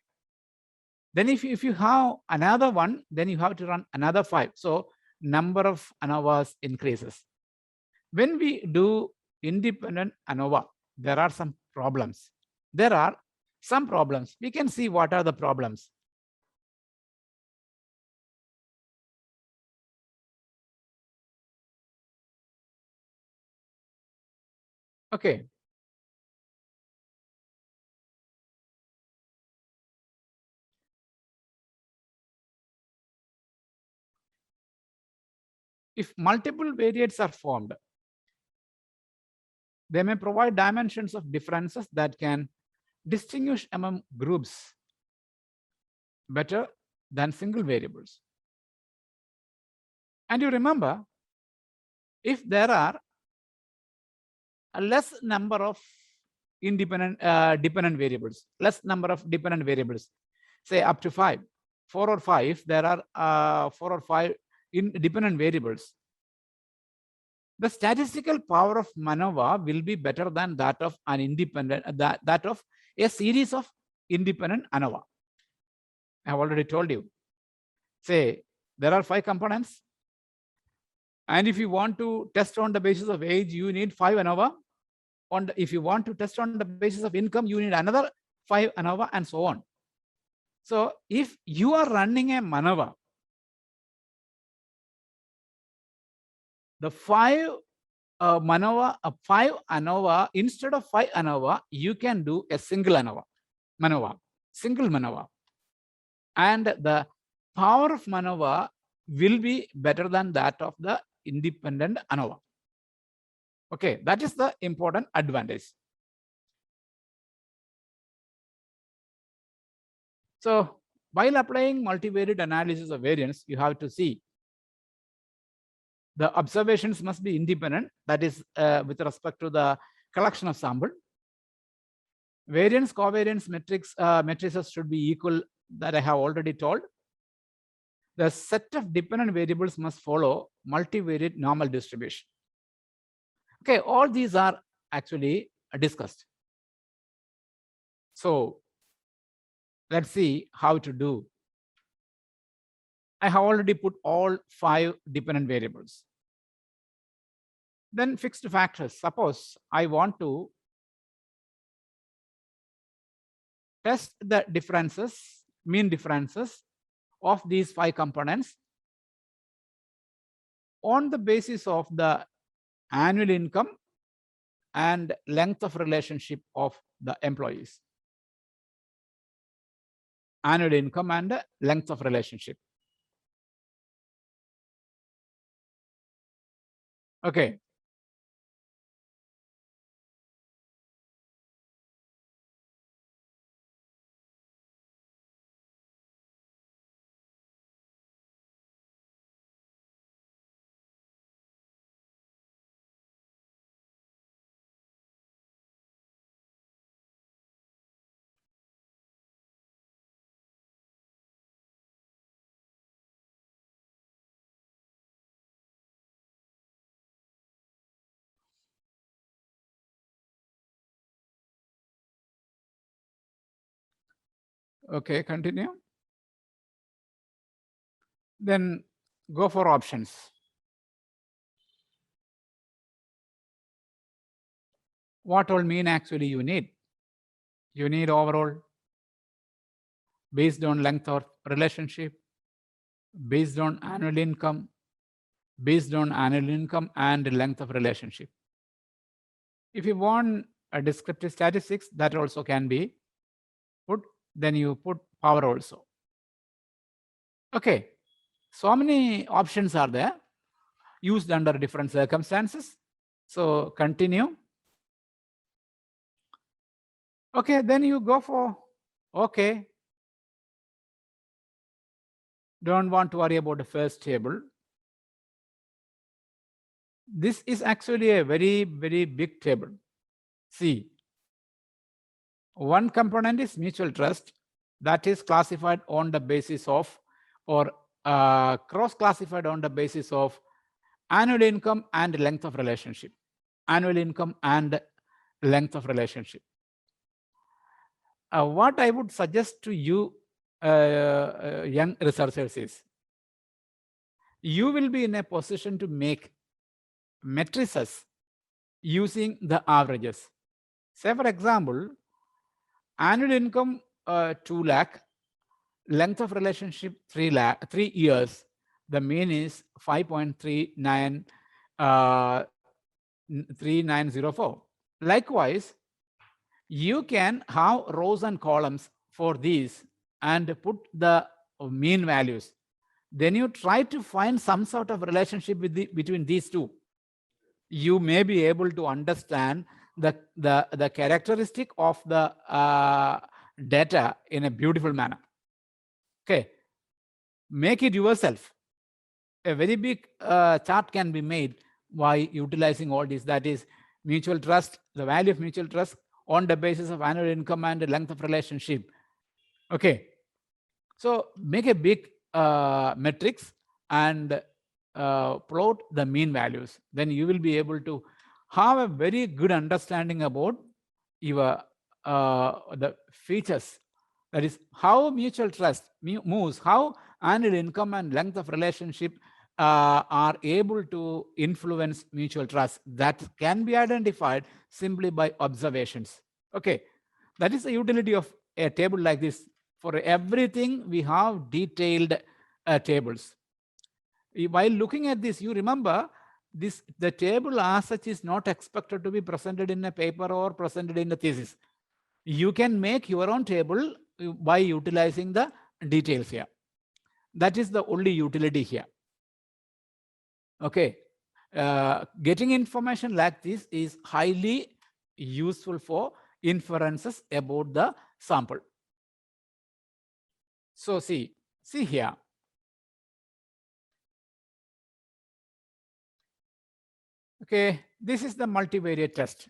Then if you have another one, then you have to run another 5. So number of ANOVAs increases. When we do independent ANOVA, there are some problems. There are some problems. We can see what are the problems. Okay. If multiple variates are formed, they may provide dimensions of differences that can distinguish among groups better than single variables. And you remember, if there are a less number of dependent variables, less number of dependent variables, say up to 5, 4 or 5, if there are 4 or 5 independent variables, the statistical power of MANOVA will be better than that of an independent, that of a series of independent ANOVA. I have already told you. Say there are 5 components, and if you want to test on the basis of age, you need 5 ANOVA. If you want to test on the basis of income, you need another 5 ANOVA, and so on. So if you are running a MANOVA, the 5 MANOVA, 5 ANOVA, instead of 5 ANOVA, you can do a single ANOVA, MANOVA. single MANOVA, and the power of MANOVA will be better than that of the independent ANOVA. Okay, that is the important advantage. So while applying multivariate analysis of variance, you have to see the observations must be independent, that is with respect to the collection of sample. Variance covariance matrices should be equal, that I have already told. The set of dependent variables must follow multivariate normal distribution. Okay, all these are actually discussed. So let's see how to do. I have already put all 5 dependent variables. Then fixed factors. Suppose I want to test the differences, mean differences of these 5 components on the basis of the annual income and length of relationship of the employees. Annual income and length of relationship. Okay. Okay, continue. Then go for options. What all mean actually you need? You need overall based on length of relationship, based on annual income, based on annual income and length of relationship. If you want a descriptive statistics, that also can be put, then you put power also. Okay, so many options are there used under different circumstances. So continue. Okay, then you go for okay. Don't want to worry about the first table. This is actually a very, very big table. See, one component is mutual trust, that is classified on the basis of, or cross-classified on the basis of annual income and length of relationship. Annual income and length of relationship. What I would suggest to you, young researchers, is you will be in a position to make matrices using the averages. Say, for example, annual income 2 lakh, length of relationship 3 years, the mean is 5.39 3904. Likewise, you can have rows and columns for these and put the mean values. Then you try to find some sort of relationship between these two. You may be able to understand the characteristic of the data in a beautiful manner. Okay, make it yourself. A very big chart can be made by utilizing all this. That is mutual trust, the value of mutual trust on the basis of annual income and the length of relationship. Okay, so make a big matrix and plot the mean values. Then you will be able to have a very good understanding about your the features. That is how mutual trust moves, how annual income and length of relationship are able to influence mutual trust. That can be identified simply by observations. Okay, that is the utility of a table like this. For everything, we have detailed tables. While looking at this, you remember this, the table as such is not expected to be presented in a paper or presented in a thesis. You can make your own table by utilizing the details here. That is the only utility here. Okay. Getting information like this is highly useful for inferences about the sample. So see here. Okay, this is the multivariate test.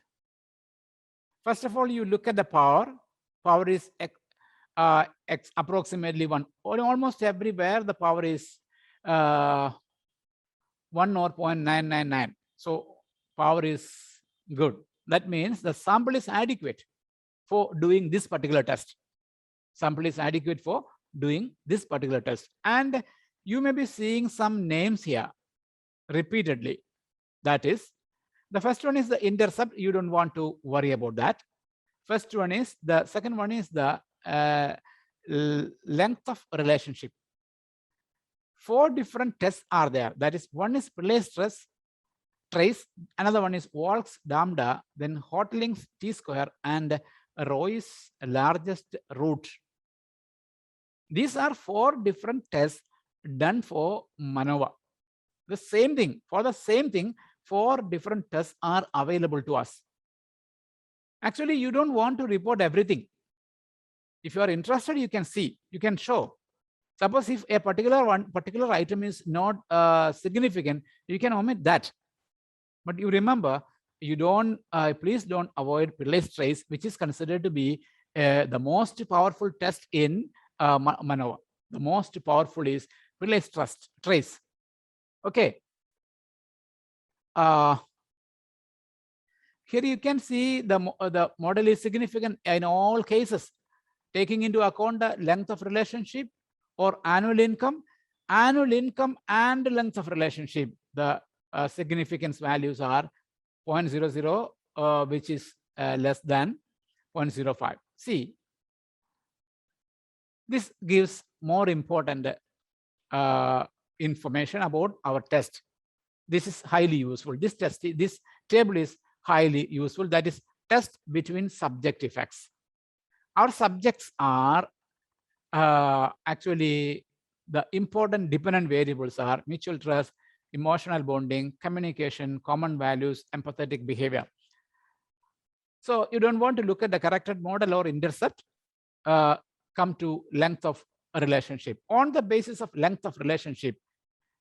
First of all, you look at the power. Power is approximately 1. Almost everywhere the power is 1 or 0.999. So power is good. That means the sample is adequate for doing this particular test. Sample is adequate for doing this particular test. And you may be seeing some names here repeatedly. That is, the first one is the intercept. You don't want to worry about that. First one is the second one is the length of relationship. 4 different tests are there. That is, one is Pillai trace, another one is Walk's lambda, then Hoteling's t-square, and Roy's largest root. These are 4 different tests done for MANOVA. The same thing, for the same thing, 4 different tests are available to us. Actually, you don't want to report everything. If you are interested, you can see, you can show. Suppose if a particular item is not significant, you can omit that. But you remember, you don't, please don't avoid Pillai trace, which is considered to be the most powerful test in MANOVA. The most powerful is Pillai trace. Okay. Here you can see the model is significant in all cases, taking into account the length of relationship or annual income and length of relationship. The significance values are 0.00, which is less than 0.05. See, this gives more important information about our test. This is highly useful. This table is highly useful. That is, test between subject effects. Our subjects are actually the important dependent variables are mutual trust, emotional bonding, communication, common values, empathetic behavior. So you don't want to look at the corrected model or intercept, come to length of a relationship. On the basis of length of relationship,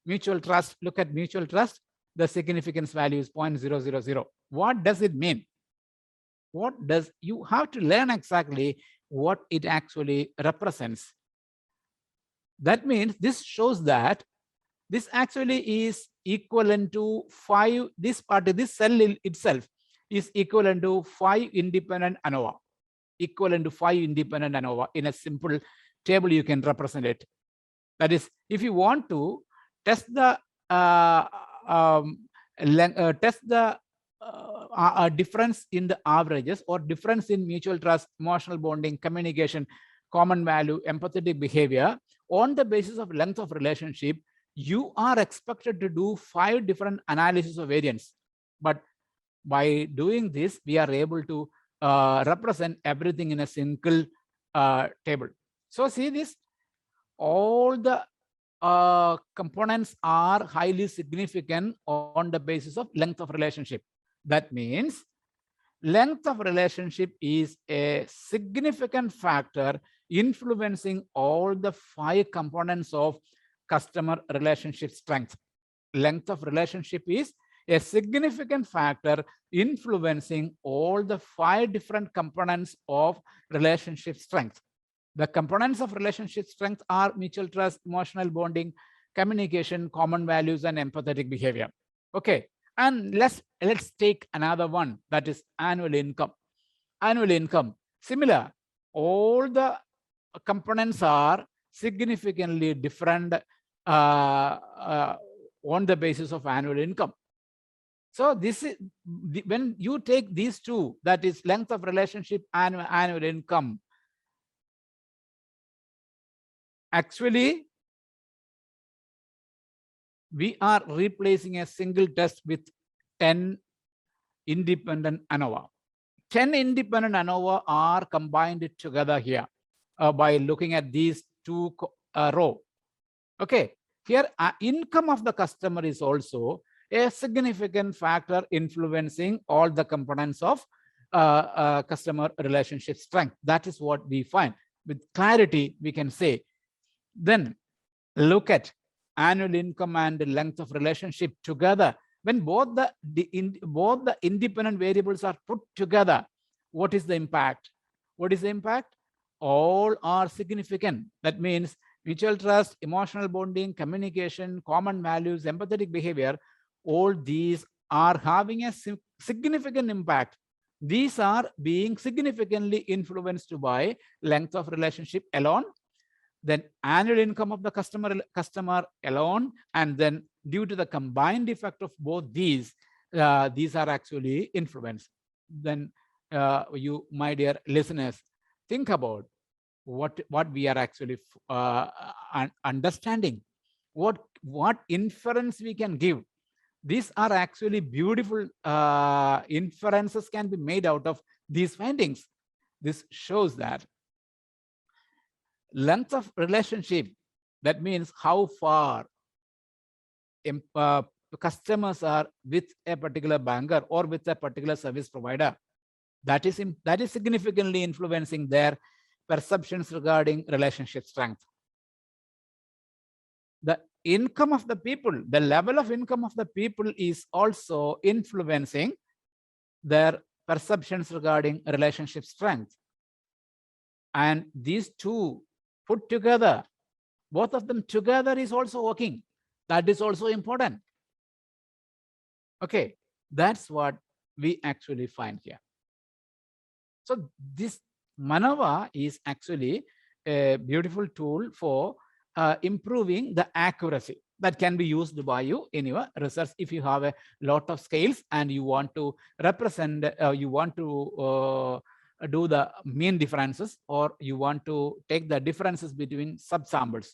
mutual trust, look at mutual trust, the significance value is 0.000. What does it mean? You have to learn exactly what it actually represents. That means this shows that this actually is equivalent to 5, this cell itself is equivalent to 5 independent ANOVA. Equivalent to 5 independent ANOVA. In a simple table, you can represent it. That is, if you want to test the difference in the averages or difference in mutual trust, emotional bonding, communication, common value, empathetic behavior, on the basis of length of relationship, you are expected to do 5 different analysis of variance. But by doing this, we are able to represent everything in a single table. So see this, all the components are highly significant on the basis of length of relationship. That means length of relationship is a significant factor influencing all the 5 components of customer relationship strength. Length of relationship is a significant factor influencing all the 5 different components of relationship strength. The components of relationship strength are mutual trust, emotional bonding, communication, common values, and empathetic behavior. Okay, and let's take another one, that is annual income. Annual income, similar. All the components are significantly different on the basis of annual income. So this is when you take these 2, that is length of relationship and annual income. Actually, we are replacing a single test with 10 independent ANOVA. 10 independent ANOVA are combined together here. by looking at these two row. Okay, here income of the customer is also a significant factor influencing all the components of customer relationship strength. That is what we find. With clarity, we can say. Then look at annual income and length of relationship together. When both the independent variables are put together, what is the impact? What is the impact? All are significant. That means mutual trust, emotional bonding, communication, common values, empathetic behavior, all these are having a significant impact. These are being significantly influenced by length of relationship alone, then annual income of the customer alone, and then due to the combined effect of both these are actually influenced. Then you, my dear listeners, think about what we are actually understanding, what inference we can give. These are actually beautiful inferences can be made out of these findings. This shows that length of relationship, that means how far customers are with a particular banker or with a particular service provider, that is significantly influencing their perceptions regarding relationship strength. The income of the people, the level of income of the people is also influencing their perceptions regarding relationship strength. And these two put together, both of them together is also working. That is also important. Okay, that's what we actually find here. So this MANOVA is actually a beautiful tool for improving the accuracy that can be used by you in your research. If you have a lot of scales and you want to represent, you want to do the mean differences, or you want to take the differences between subsamples,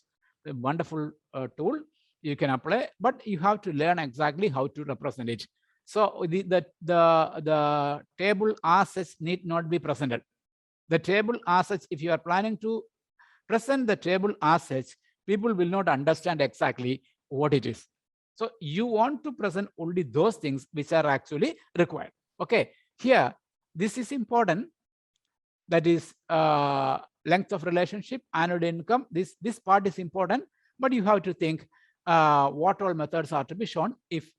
a wonderful tool you can apply, but you have to learn exactly how to represent it. So the table as such need not be presented. The table as such, if you are planning to present the table as such, people will not understand exactly what it is. So you want to present only those things which are actually required. Okay, here this is important. That is length of relationship, annual income. This part is important, but you have to think what all methods are to be shown. If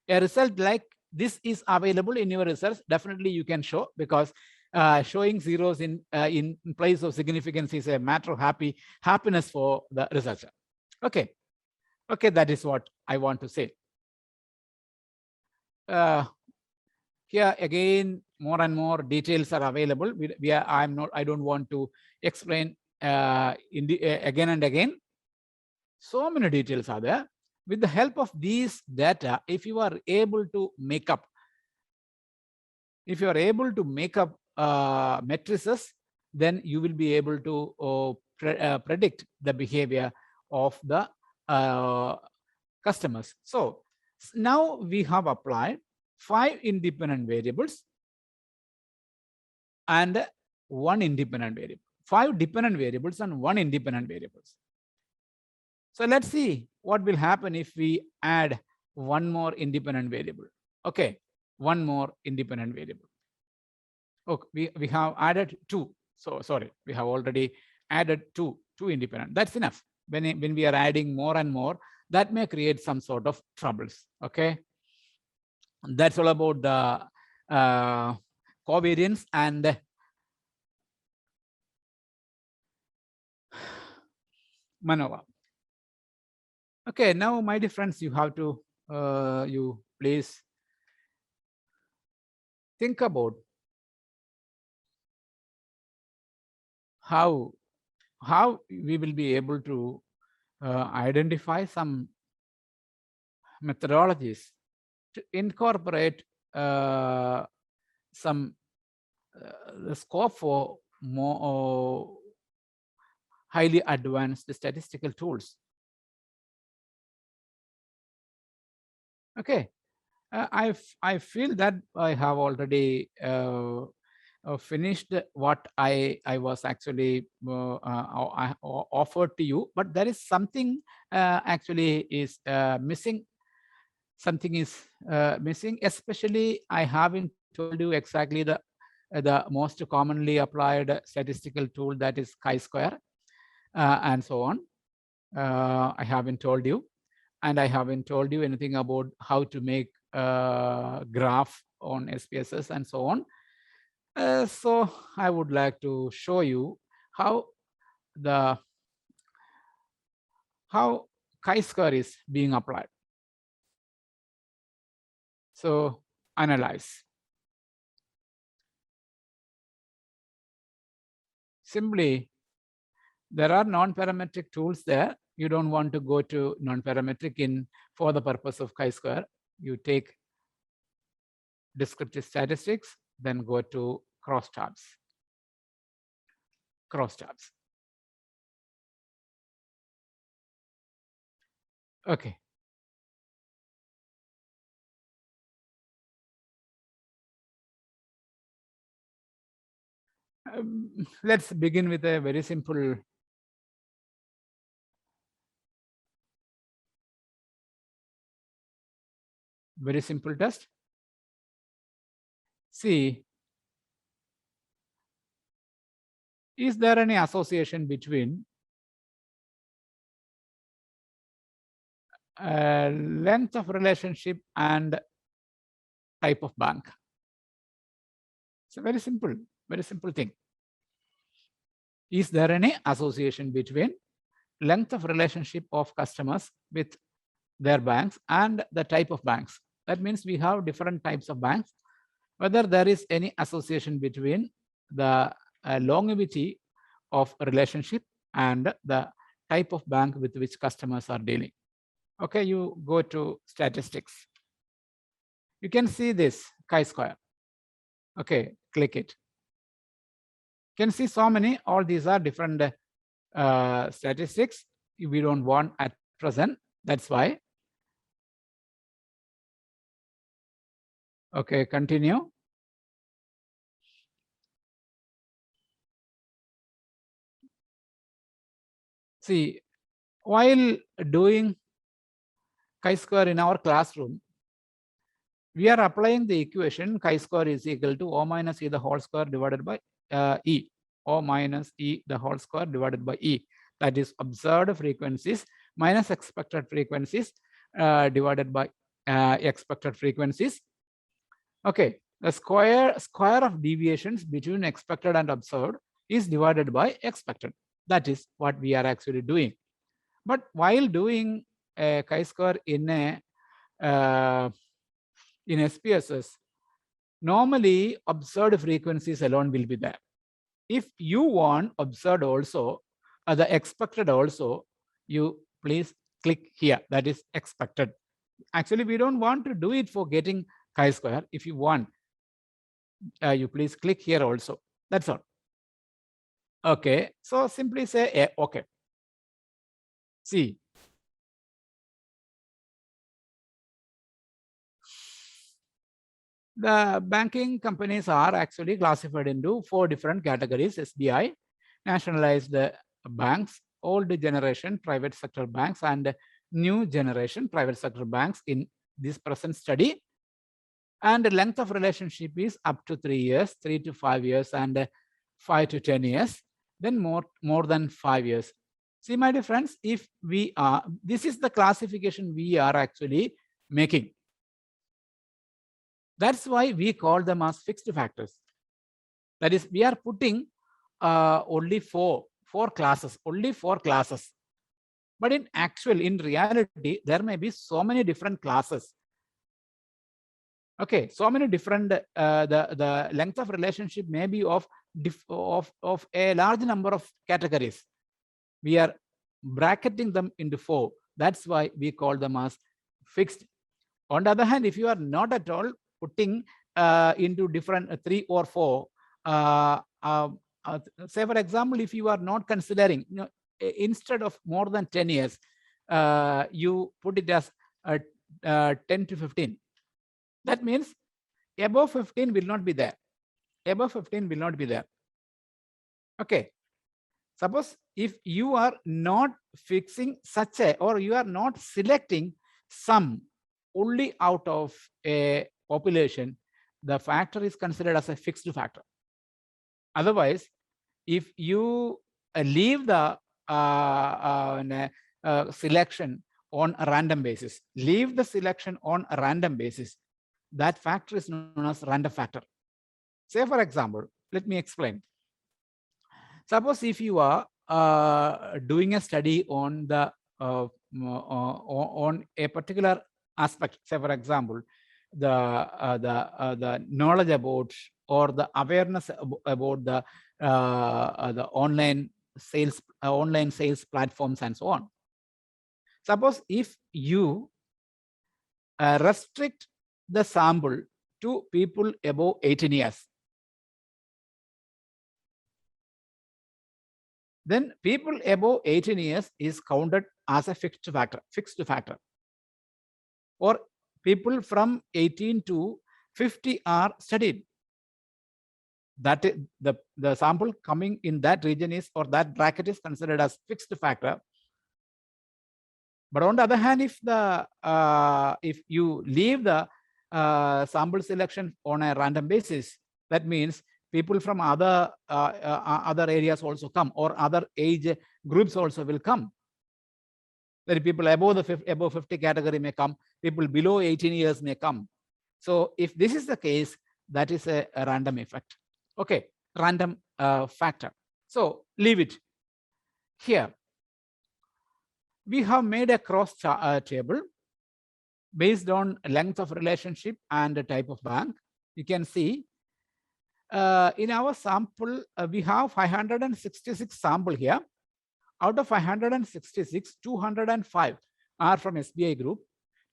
a result like this is available in your research, definitely you can show, because showing zeros in place of significance is a matter of happiness for the researcher. Okay, that is what I want to say. Here again, more and more details are available. I don't want to explain again and again. So many details are there. With the help of these data, if you are able to make up matrices, then you will be able to predict the behavior of the customers. So now we have applied 5 independent variables and 1 independent variable. 5 dependent variables and 1 independent variables. So let's see what will happen if we add 1 more independent variable. Okay, 1 more independent variable. Okay, we have added 2. So sorry, we have already added 2 independent. That's enough. When we are adding more and more, that may create some sort of troubles. Okay, that's all about the covariance and MANOVA. Okay, now my dear friends, you have to you please think about how we will be able to identify some methodologies to incorporate some the scope for more highly advanced statistical tools. Okay, I feel that I have already finished what I was actually offered to you, but there is something actually is missing. Something is missing, especially I haven't told you exactly the most commonly applied statistical tool, that is chi-square, and so on. I haven't told you, and I haven't told you anything about how to make graph on SPSS and so on. So I would like to show you how chi-square is being applied. So analyze. Simply, there are non-parametric tools there. You don't want to go to non-parametric for the purpose of chi-square. You take descriptive statistics, then go to crosstabs. Crosstabs. Okay. Let's begin with a very simple test. See, is there any association between length of relationship and type of bank? It's a very simple thing. Is there any association between length of relationship of customers with their banks and the type of banks? That means we have different types of banks. Whether there is any association between the longevity of a relationship and the type of bank with which customers are dealing. Okay, you go to statistics. You can see this chi-square. Okay, click it. You can see so many, all these are different statistics we don't want at present. That's why. Okay, continue. See, while doing chi-square in our classroom, we are applying the equation chi-square is equal to O minus E the whole square divided by E. O minus E the whole square divided by E. That is observed frequencies minus expected frequencies divided by expected frequencies. Okay, the square of deviations between expected and observed is divided by expected. That is what we are actually doing. But while doing a chi-square in SPSS, normally observed frequencies alone will be there. If you want observed also, the expected also, you please click here, that is expected. Actually, we don't want to do it for getting chi-square. If you want, you please click here also. That's all. Okay, so simply say okay. See, the banking companies are actually classified into 4 different categories: SBI, nationalized banks, old generation private sector banks, and new generation private sector banks in this present study. And the length of relationship is up to 3 years, 3 to 5 years, and 5 to 10 years, then more than 5 years. See, my dear friends, if we are, this is the classification we are actually making. That's why we call them as fixed factors. That is, we are putting only four classes, only 4 classes. But in reality, there may be so many different classes. Okay, so many different, the length of relationship may be of a large number of categories. We are bracketing them into 4. That's why we call them as fixed. On the other hand, if you are not at all putting into different 3 or 4, say for example, if you are not considering, instead of more than 10 years, you put it as 10 to 15. That means above 15 will not be there. above 15 will not be there. Okay. Suppose if you are not fixing such a, or you are not selecting some only out of a population, the factor is considered as a fixed factor. Otherwise, if you leave the selection on a random basis, that factor is known as random factor. Say, for example, let me explain. Suppose if you are doing a study on the on a particular aspect, say for example, the knowledge about or the awareness about the online sales platforms and so on. Suppose if you restrict the sample to people above 18 years, then people above 18 years is counted as a fixed factor. Or people from 18 to 50 are studied. That is the sample coming in that region is, or that bracket is considered as fixed factor. But on the other hand, if you leave the sample selection on a random basis, that means people from other areas also come, or other age groups also will come. That people above 50 category may come, people below 18 years may come. So if this is the case, that is a random effect. Okay, random factor. So leave it here. We have made a cross table based on length of relationship and the type of bank. You can see in our sample, we have 566 sample here. Out of 566, 205 are from SBI Group,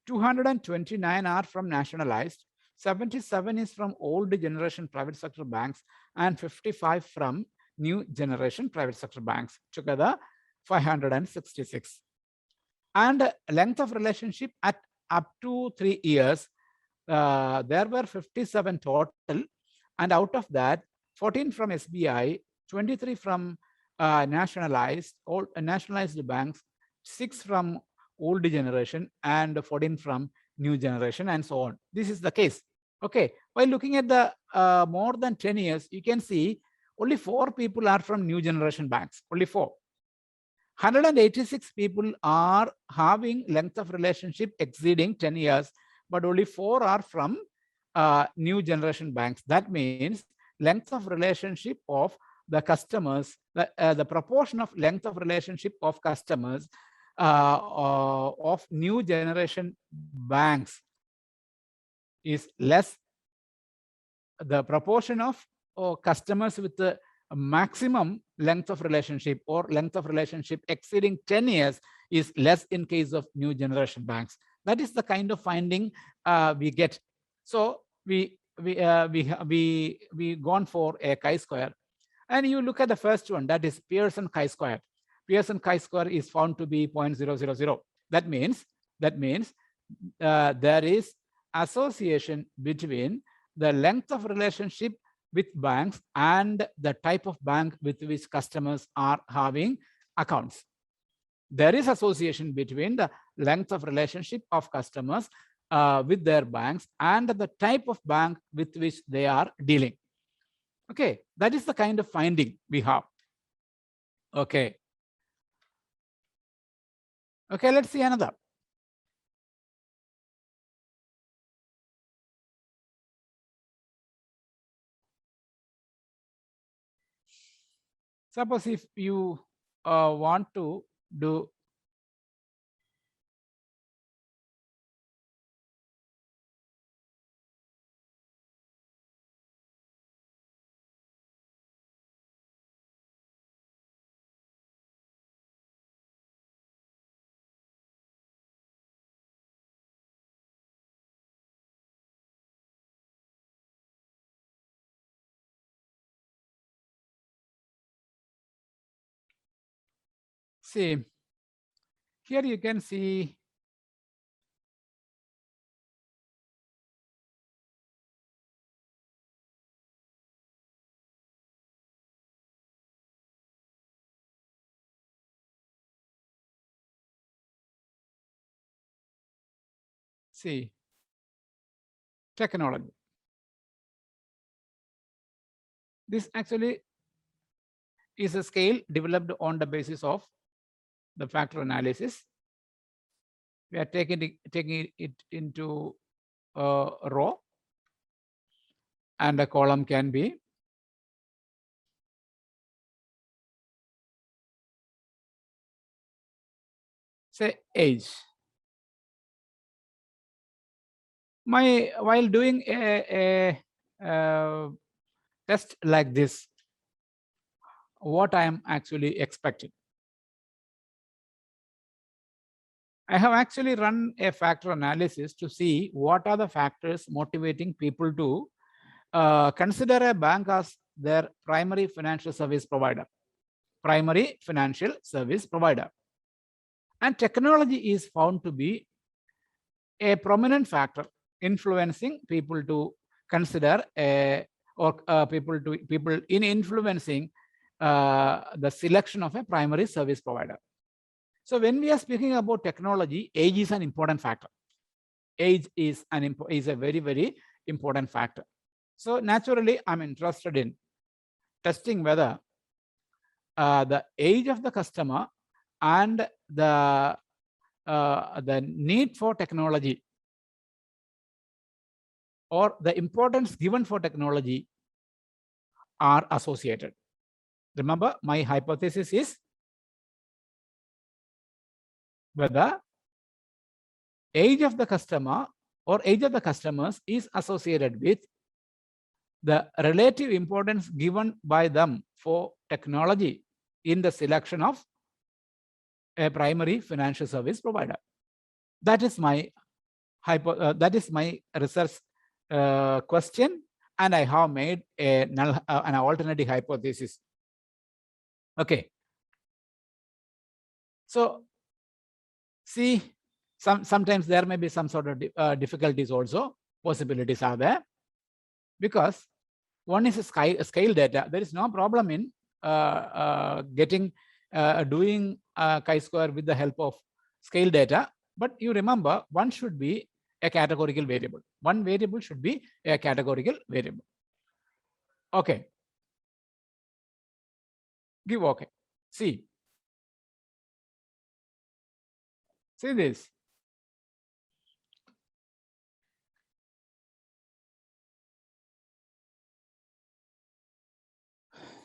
229 are from nationalized, 77 is from old generation private sector banks, and 55 from new generation private sector banks. Together, 566. And length of relationship at up to 3 years, there were 57 total, and out of that, 14 from SBI, 23 from nationalized banks, 6 from old generation, and 14 from new generation, and so on. This is the case. Okay. While looking at the more than 10 years, you can see only 4 people are from new generation banks. Only 4. 186 people are having length of relationship exceeding 10 years, but only 4 are from new generation banks. That means length of relationship of the customers, the proportion of length of relationship of customers of new generation banks is less. The proportion of customers with the maximum length of relationship or length of relationship exceeding 10 years is less in case of new generation banks. That is the kind of finding we get. So we gone for a chi-square, and you look at the first one, that is Pearson chi-square. Pearson chi-square is found to be 0.000. That means there is association between the length of relationship with banks and the type of bank with which customers are having accounts. There is association between the length of relationship of customers with their banks and the type of bank with which they are dealing. Okay, that is the kind of finding we have. Okay. Okay, let's see another. Suppose if you want to do see, here you can see See, technology. This actually is a scale developed on the basis of the factor analysis. We are taking it into a row, and a column can be say age. While doing a test like this, what I am actually expecting, I have actually run a factor analysis to see what are the factors motivating people to consider a bank as their primary financial service provider. Primary financial service provider. And technology is found to be a prominent factor influencing people to consider people in influencing the selection of a primary service provider. So when we are speaking about technology, age is an important factor. Age is a very, very important factor. So naturally, I'm interested in testing whether the age of the customer and the need for technology or the importance given for technology are associated. Remember, my hypothesis is whether age of the customer or age of the customers is associated with the relative importance given by them for technology in the selection of a primary financial service provider. That is my research question, and I have made an alternative hypothesis. Okay. So see, sometimes there may be some sort of difficulties also. Possibilities are there because one is a scale data. There is no problem in doing chi-square with the help of scale data. But you remember, one should be a categorical variable. One variable should be a categorical variable. Okay. Give okay. See this.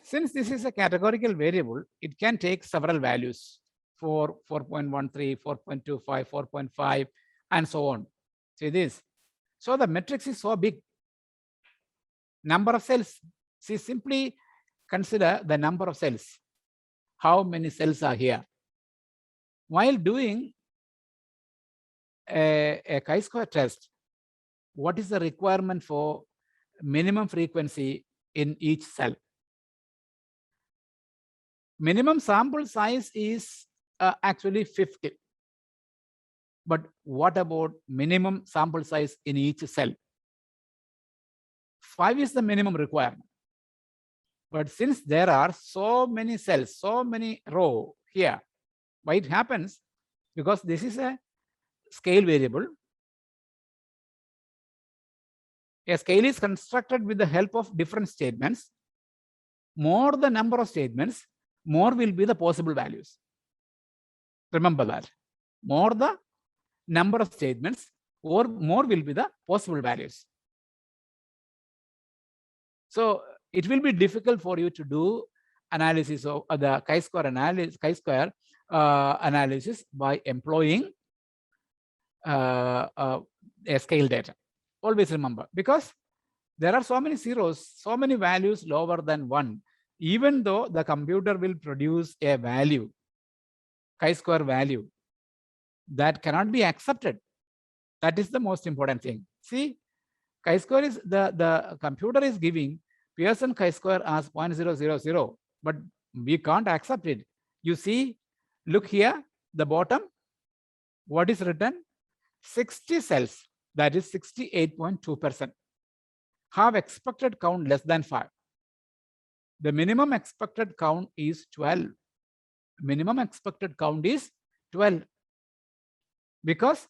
Since this is a categorical variable, it can take several values, 4, 4.13, 4.25, 4.5, and so on. See this. So the matrix is so big. Number of cells. See, simply consider the number of cells. How many cells are here? While doing a chi-square test, what is the requirement for minimum frequency in each cell? Minimum sample size is actually 50. But what about minimum sample size in each cell? 5 is the minimum requirement. But since there are so many cells, so many rows here, why it happens? Because this is a scale variable. A scale is constructed with the help of different statements. More the number of statements, more will be the possible values. Remember that. More the number of statements, or more will be the possible values. So it will be difficult for you to do analysis of the chi-square analysis by employing a scale data. Always remember, because there are so many zeros, so many values lower than 1. Even though the computer will produce a value, chi-square value, that cannot be accepted. That is the most important thing. See, chi-square is the computer is giving Pearson chi-square as 0.000, but we can't accept it. You see, look here, the bottom, what is written? 60 cells, that is 68.2%, have expected count less than 5. The minimum expected count is 12. Minimum expected count is 12. Because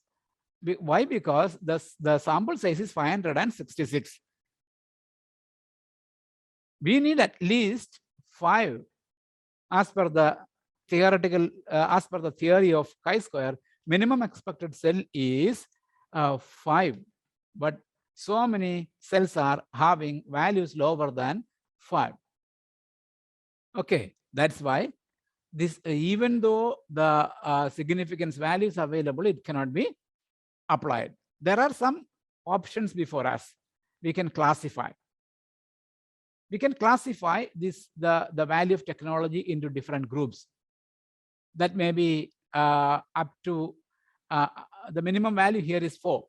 Why? Because the sample size is 566. We need at least 5 as per the theoretical, as per the theory of chi-square. Minimum expected cell is 5, but so many cells are having values lower than 5. Okay, that's why this, even though the significance value is available, it cannot be applied. There are some options before us. We can classify. We can classify this, the value of technology into different groups. That may be up to, the minimum value here is 4.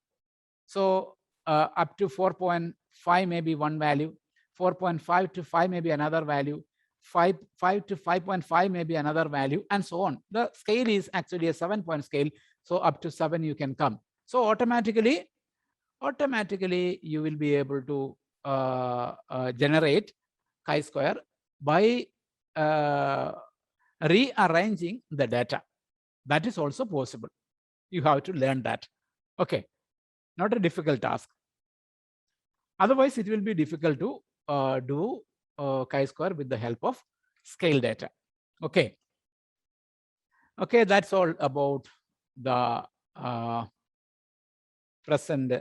So up to 4.5 may be one value, 4.5 to 5 may be another value, 5 to 5.5 may be another value, and so on. The scale is actually a 7-point scale. So up to 7 you can come. So automatically you will be able to generate chi-square by rearranging the data. That is also possible. You have to learn that. Okay, not a difficult task. Otherwise, it will be difficult to do chi-square with the help of scale data. Okay. Okay, that's all about the present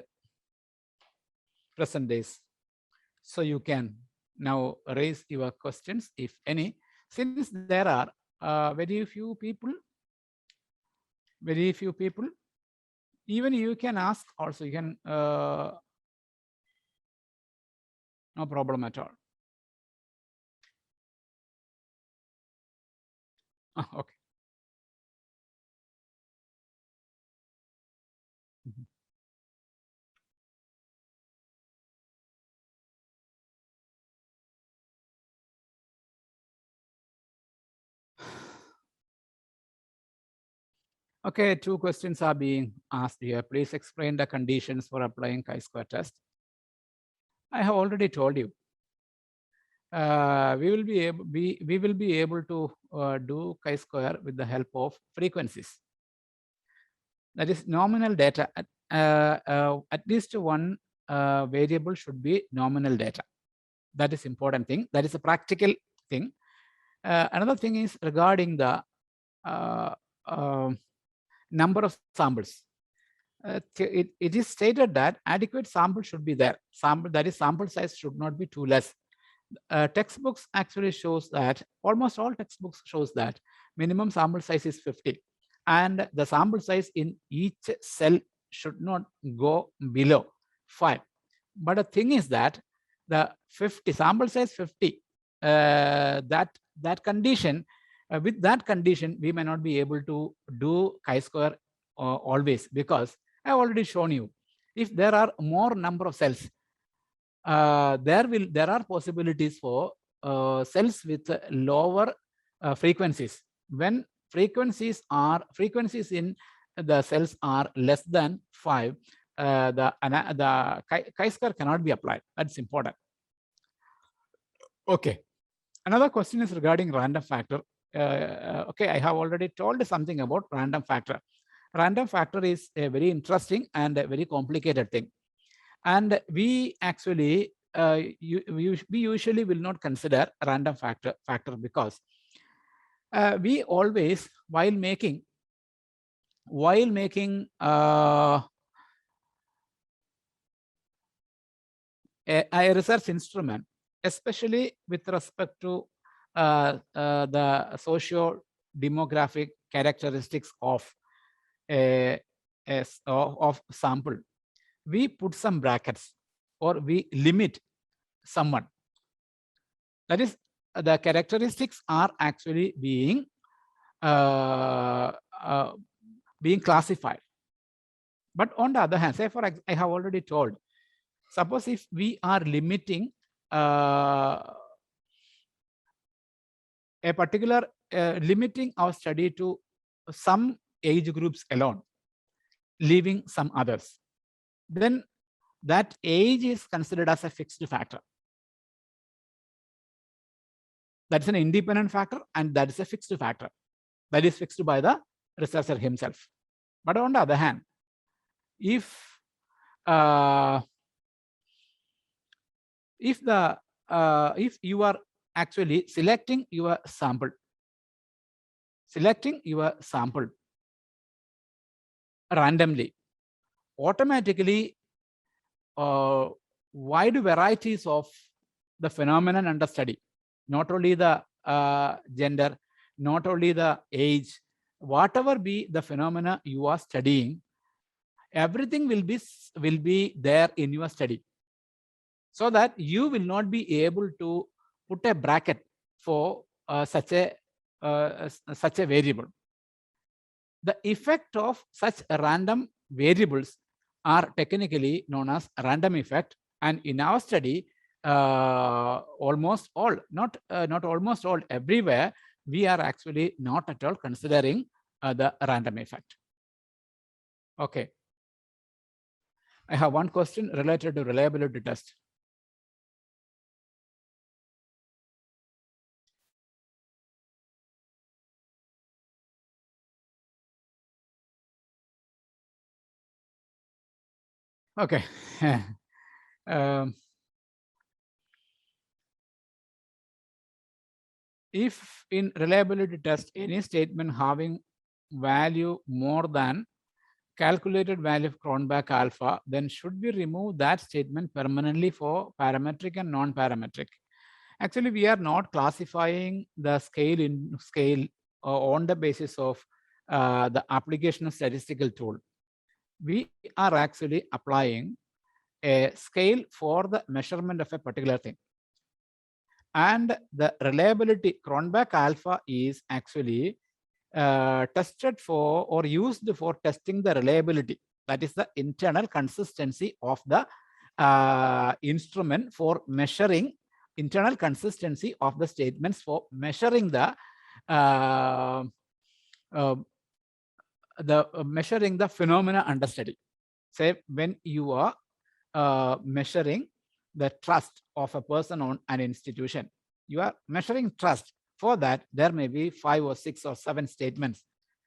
days. So you can now raise your questions, if any, since there are very few people, even you can ask also. You can, no problem at all. Okay. Okay, 2 questions are being asked here. Please explain the conditions for applying chi-square test. I have already told you. We will be able to do chi-square with the help of frequencies. That is nominal data. At least one variable should be nominal data. That is important thing. That is a practical thing. Another thing is regarding the number of samples. It is stated that adequate sample should be there. That is, sample size should not be too less. Textbooks actually shows that, almost all textbooks shows that minimum sample size is 50, and the sample size in each cell should not go below 5. But the thing is that the 50 sample size 50, that condition, with that condition, we may not be able to do chi-square always, because I have already shown you, if there are more number of cells, there are possibilities for cells with lower frequencies. When frequencies in the cells are less than 5, the chi-square cannot be applied. That's important. Okay. Another question is regarding random factor. Okay, I have already told something about random factor. Random factor is a very interesting and a very complicated thing. And we actually, we usually will not consider random factor because we always, while making a research instrument, especially with respect to the socio-demographic characteristics of of sample, we put some brackets or we limit someone. That is, the characteristics are actually being classified. But on the other hand, say for I have already told, suppose if we are limiting a particular, limiting our study to some age groups alone, leaving some others, then that age is considered as a fixed factor. That's an independent factor, and that is a fixed factor. That is fixed by the researcher himself. But on the other hand, if you are actually selecting your sample randomly, automatically wide varieties of the phenomenon under study, not only the gender, not only the age, whatever be the phenomena you are studying, everything will be there in your study, so that you will not be able to put a bracket for such a variable. The effect of such random variables are technically known as random effect, and in our study, almost all, not almost all, everywhere, we are actually not at all considering the random effect. Okay. I have one question related to reliability test. Okay. If in reliability test, any statement having value more than calculated value of Cronbach alpha, then should we remove that statement permanently for parametric and non-parametric? Actually, we are not classifying the scale on the basis of the application of statistical tool. We are actually applying a scale for the measurement of a particular thing. And the reliability Cronbach alpha is actually tested for or used for testing the reliability, that is the internal consistency of the instrument for measuring internal consistency of the statements for measuring the measuring the phenomena under study. Say when you are measuring the trust of a person on an institution, you are measuring trust. For that, there may be 5 or 6 or 7 statements.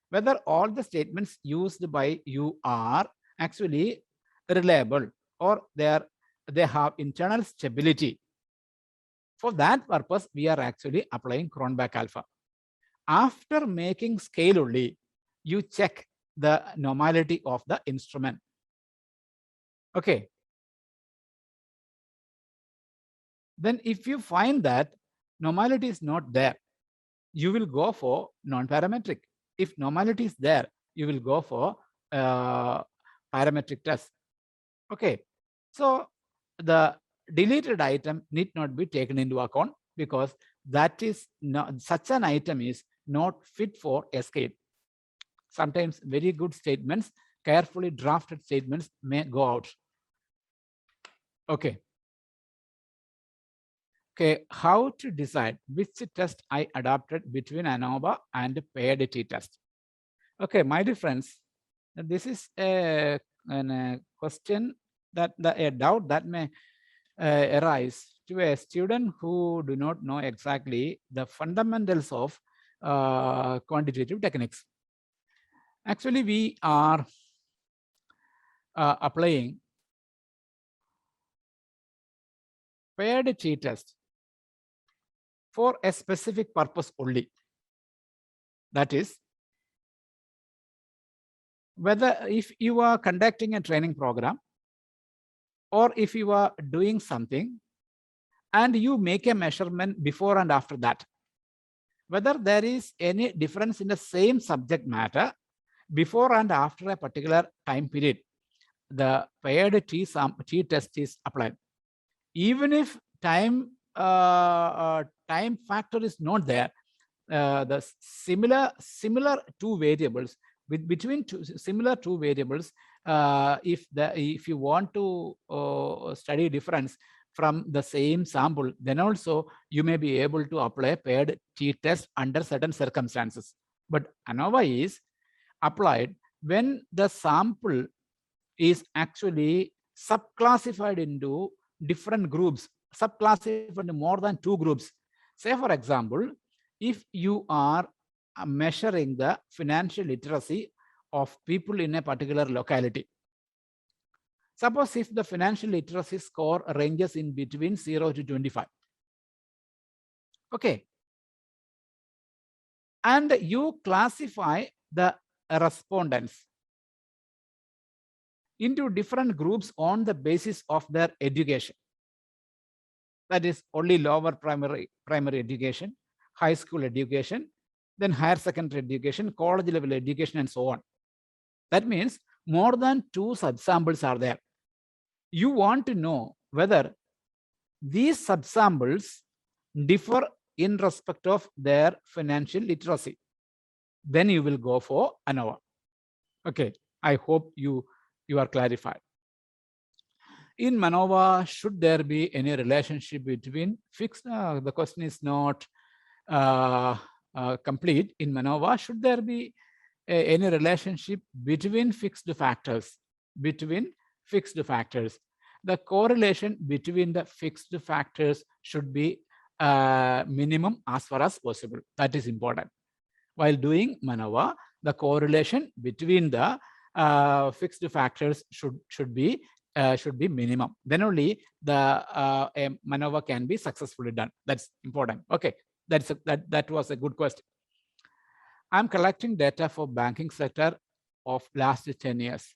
Whether all the statements used by you are actually reliable or they have internal stability. For that purpose, we are actually applying Cronbach alpha. After making scale only, you check the normality of the instrument. Okay. Then if you find that normality is not there, you will go for non-parametric. If normality is there, you will go for parametric test. Okay. So the deleted item need not be taken into account, because that is not, such an item is not fit for a scale. Sometimes very good statements, carefully drafted statements may go out. Okay. Okay, how to decide which test I adopted between ANOVA and paired t-test? Okay, my dear friends, this is a question that a doubt that may arise to a student who do not know exactly the fundamentals of quantitative techniques. Actually, we are applying paired t-test for a specific purpose only. That is, whether if you are conducting a training program or if you are doing something and you make a measurement before and after that, whether there is any difference in the same subject matter before and after a particular time period, the paired t-test is applied. Even if time factor is not there, the similar two variables between similar two variables, if you want to study difference from the same sample, then also you may be able to apply paired t-test under certain circumstances. But ANOVA is applied when the sample is actually subclassified into different groups, subclassified into more than 2 groups. Say, for example, if you are measuring the financial literacy of people in a particular locality, Suppose if the financial literacy score ranges in between 0 to 25. Okay. And you classify the respondents into different groups on the basis of their education. That is only lower primary education, high school education, then higher secondary education, college level education, and so on. That means more than 2 subsamples are there. You want to know whether these subsamples differ in respect of their financial literacy. Then you will go for ANOVA. Okay, I hope you are clarified. In MANOVA, should there be any relationship between fixed? The question is not complete. In MANOVA, should there be any relationship between fixed factors? Between fixed factors, the correlation between the fixed factors should be minimum as far as possible. That is important. While doing MANOVA, the correlation between the fixed factors should be minimum. Then only the MANOVA can be successfully done. That's important. Okay, that was a good question. I'm collecting data for banking sector of last 10 years.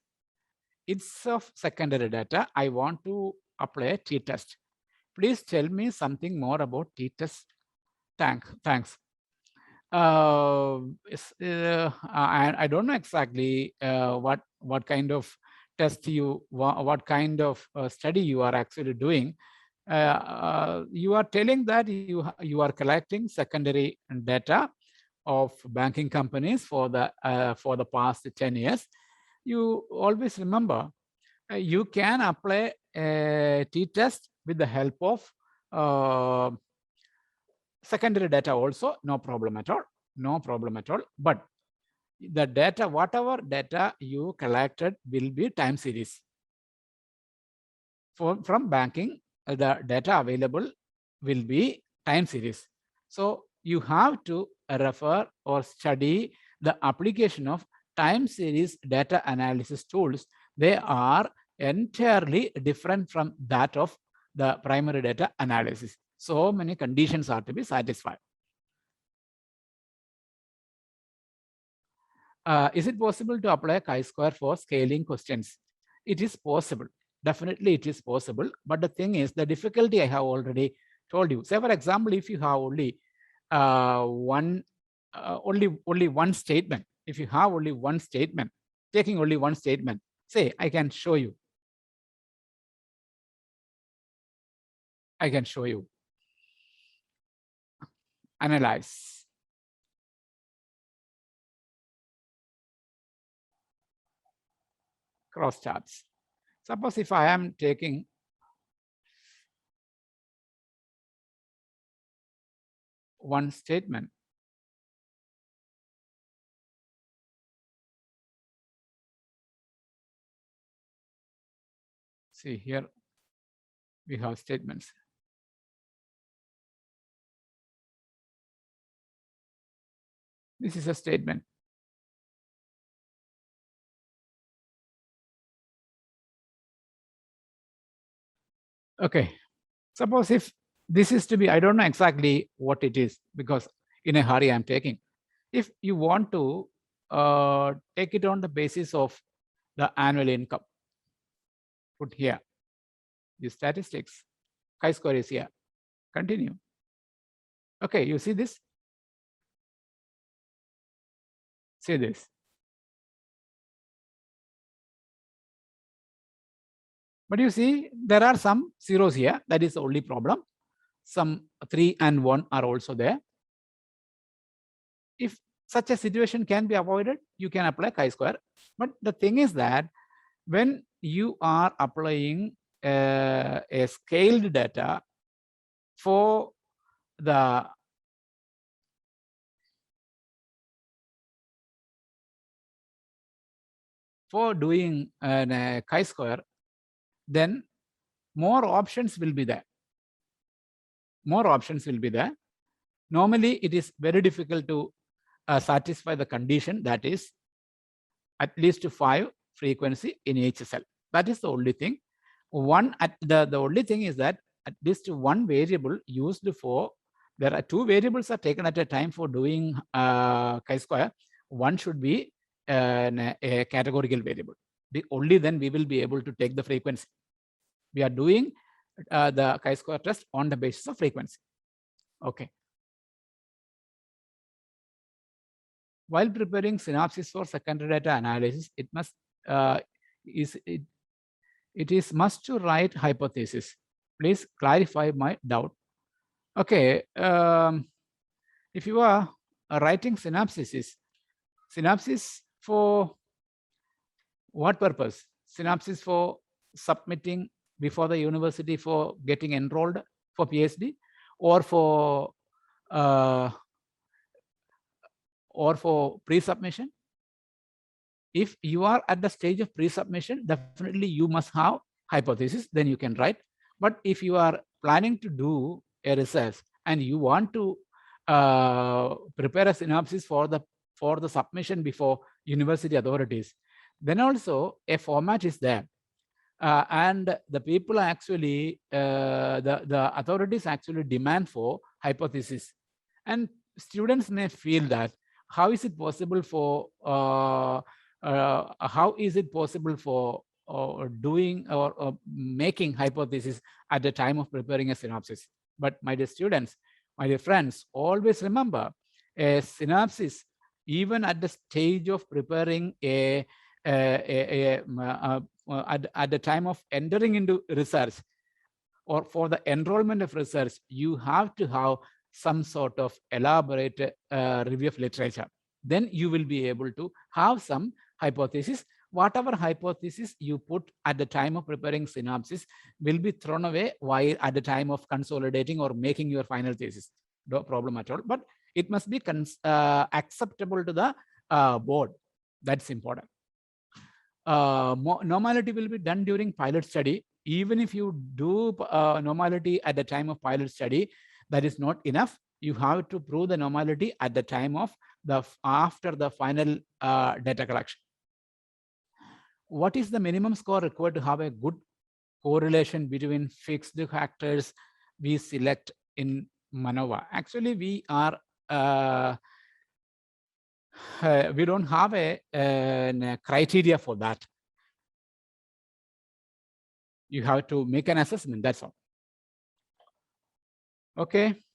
It's of secondary data. I want to apply a t-test. Please tell me something more about t-test. Thanks. I don't know exactly what kind of test what kind of study you are actually doing. You are telling that you are collecting secondary data of banking companies for the past 10 years. You always remember you can apply a t-test with the help of secondary data also, no problem at all. But the data, whatever data you collected, will be time series. From banking, the data available will be time series. So you have to refer or study the application of time series data analysis tools. They are entirely different from that of the primary data analysis. So many conditions are to be satisfied. Is it possible to apply chi-square for scaling questions? It is possible. Definitely it is possible. But the thing is, the difficulty I have already told you. Say, for example, if you have only one statement, if you have only one statement, taking only one statement, say, I can show you. Analyze. Cross charts. Suppose if I am taking one statement, see here we have statements. This is a statement. Okay, suppose if this is to be, I don't know exactly what it is because in a hurry I'm taking. If you want to take it on the basis of the annual income, put here the statistics, chi-square is here. Continue. Okay, you see this? See this. But you see, there are some zeros here. That is the only problem. Some 3 and 1 are also there. If such a situation can be avoided, you can apply chi-square. But the thing is that when you are applying a scaled data for the doing a chi-square, then more options will be there. Normally, it is very difficult to satisfy the condition, that is at least 5 frequency in each cell. That is the only thing. The only thing is that at least one variable used for, there are two variables are taken at a time for doing chi-square. One should be a categorical variable. Only then we will be able to take the frequency. We are doing the chi-square test on the basis of frequency. Okay. While preparing synopsis for secondary data analysis, it is must to write hypothesis. Please clarify my doubt. Okay. If you are writing synopsis for what purpose? Synopsis for submitting before the university for getting enrolled for PhD, or for pre-submission. If you are at the stage of pre-submission, definitely you must have hypothesis, then you can write. But if you are planning to do a research and you want to prepare a synopsis for the submission before university authorities, then also a format is there. And the people actually, the authorities actually demand for hypothesis. And students may feel that, how is it possible for doing or making hypothesis at the time of preparing a synopsis? But my dear students, my dear friends, always remember, a synopsis, even at the stage of preparing at the time of entering into research or for the enrollment of research, you have to have some sort of elaborate review of literature. Then you will be able to have some hypothesis. Whatever hypothesis you put at the time of preparing synopsis will be thrown away while at the time of consolidating or making your final thesis. No problem at all. But it must be acceptable to the board. That's important. Normality will be done during pilot study. Even if you do normality at the time of pilot study, that is not enough. You have to prove the normality at the time of after the final data collection. What is the minimum score required to have a good correlation between fixed factors we select in MANOVA? Actually, we don't have a criteria for that. You have to make an assessment, that's all. Okay.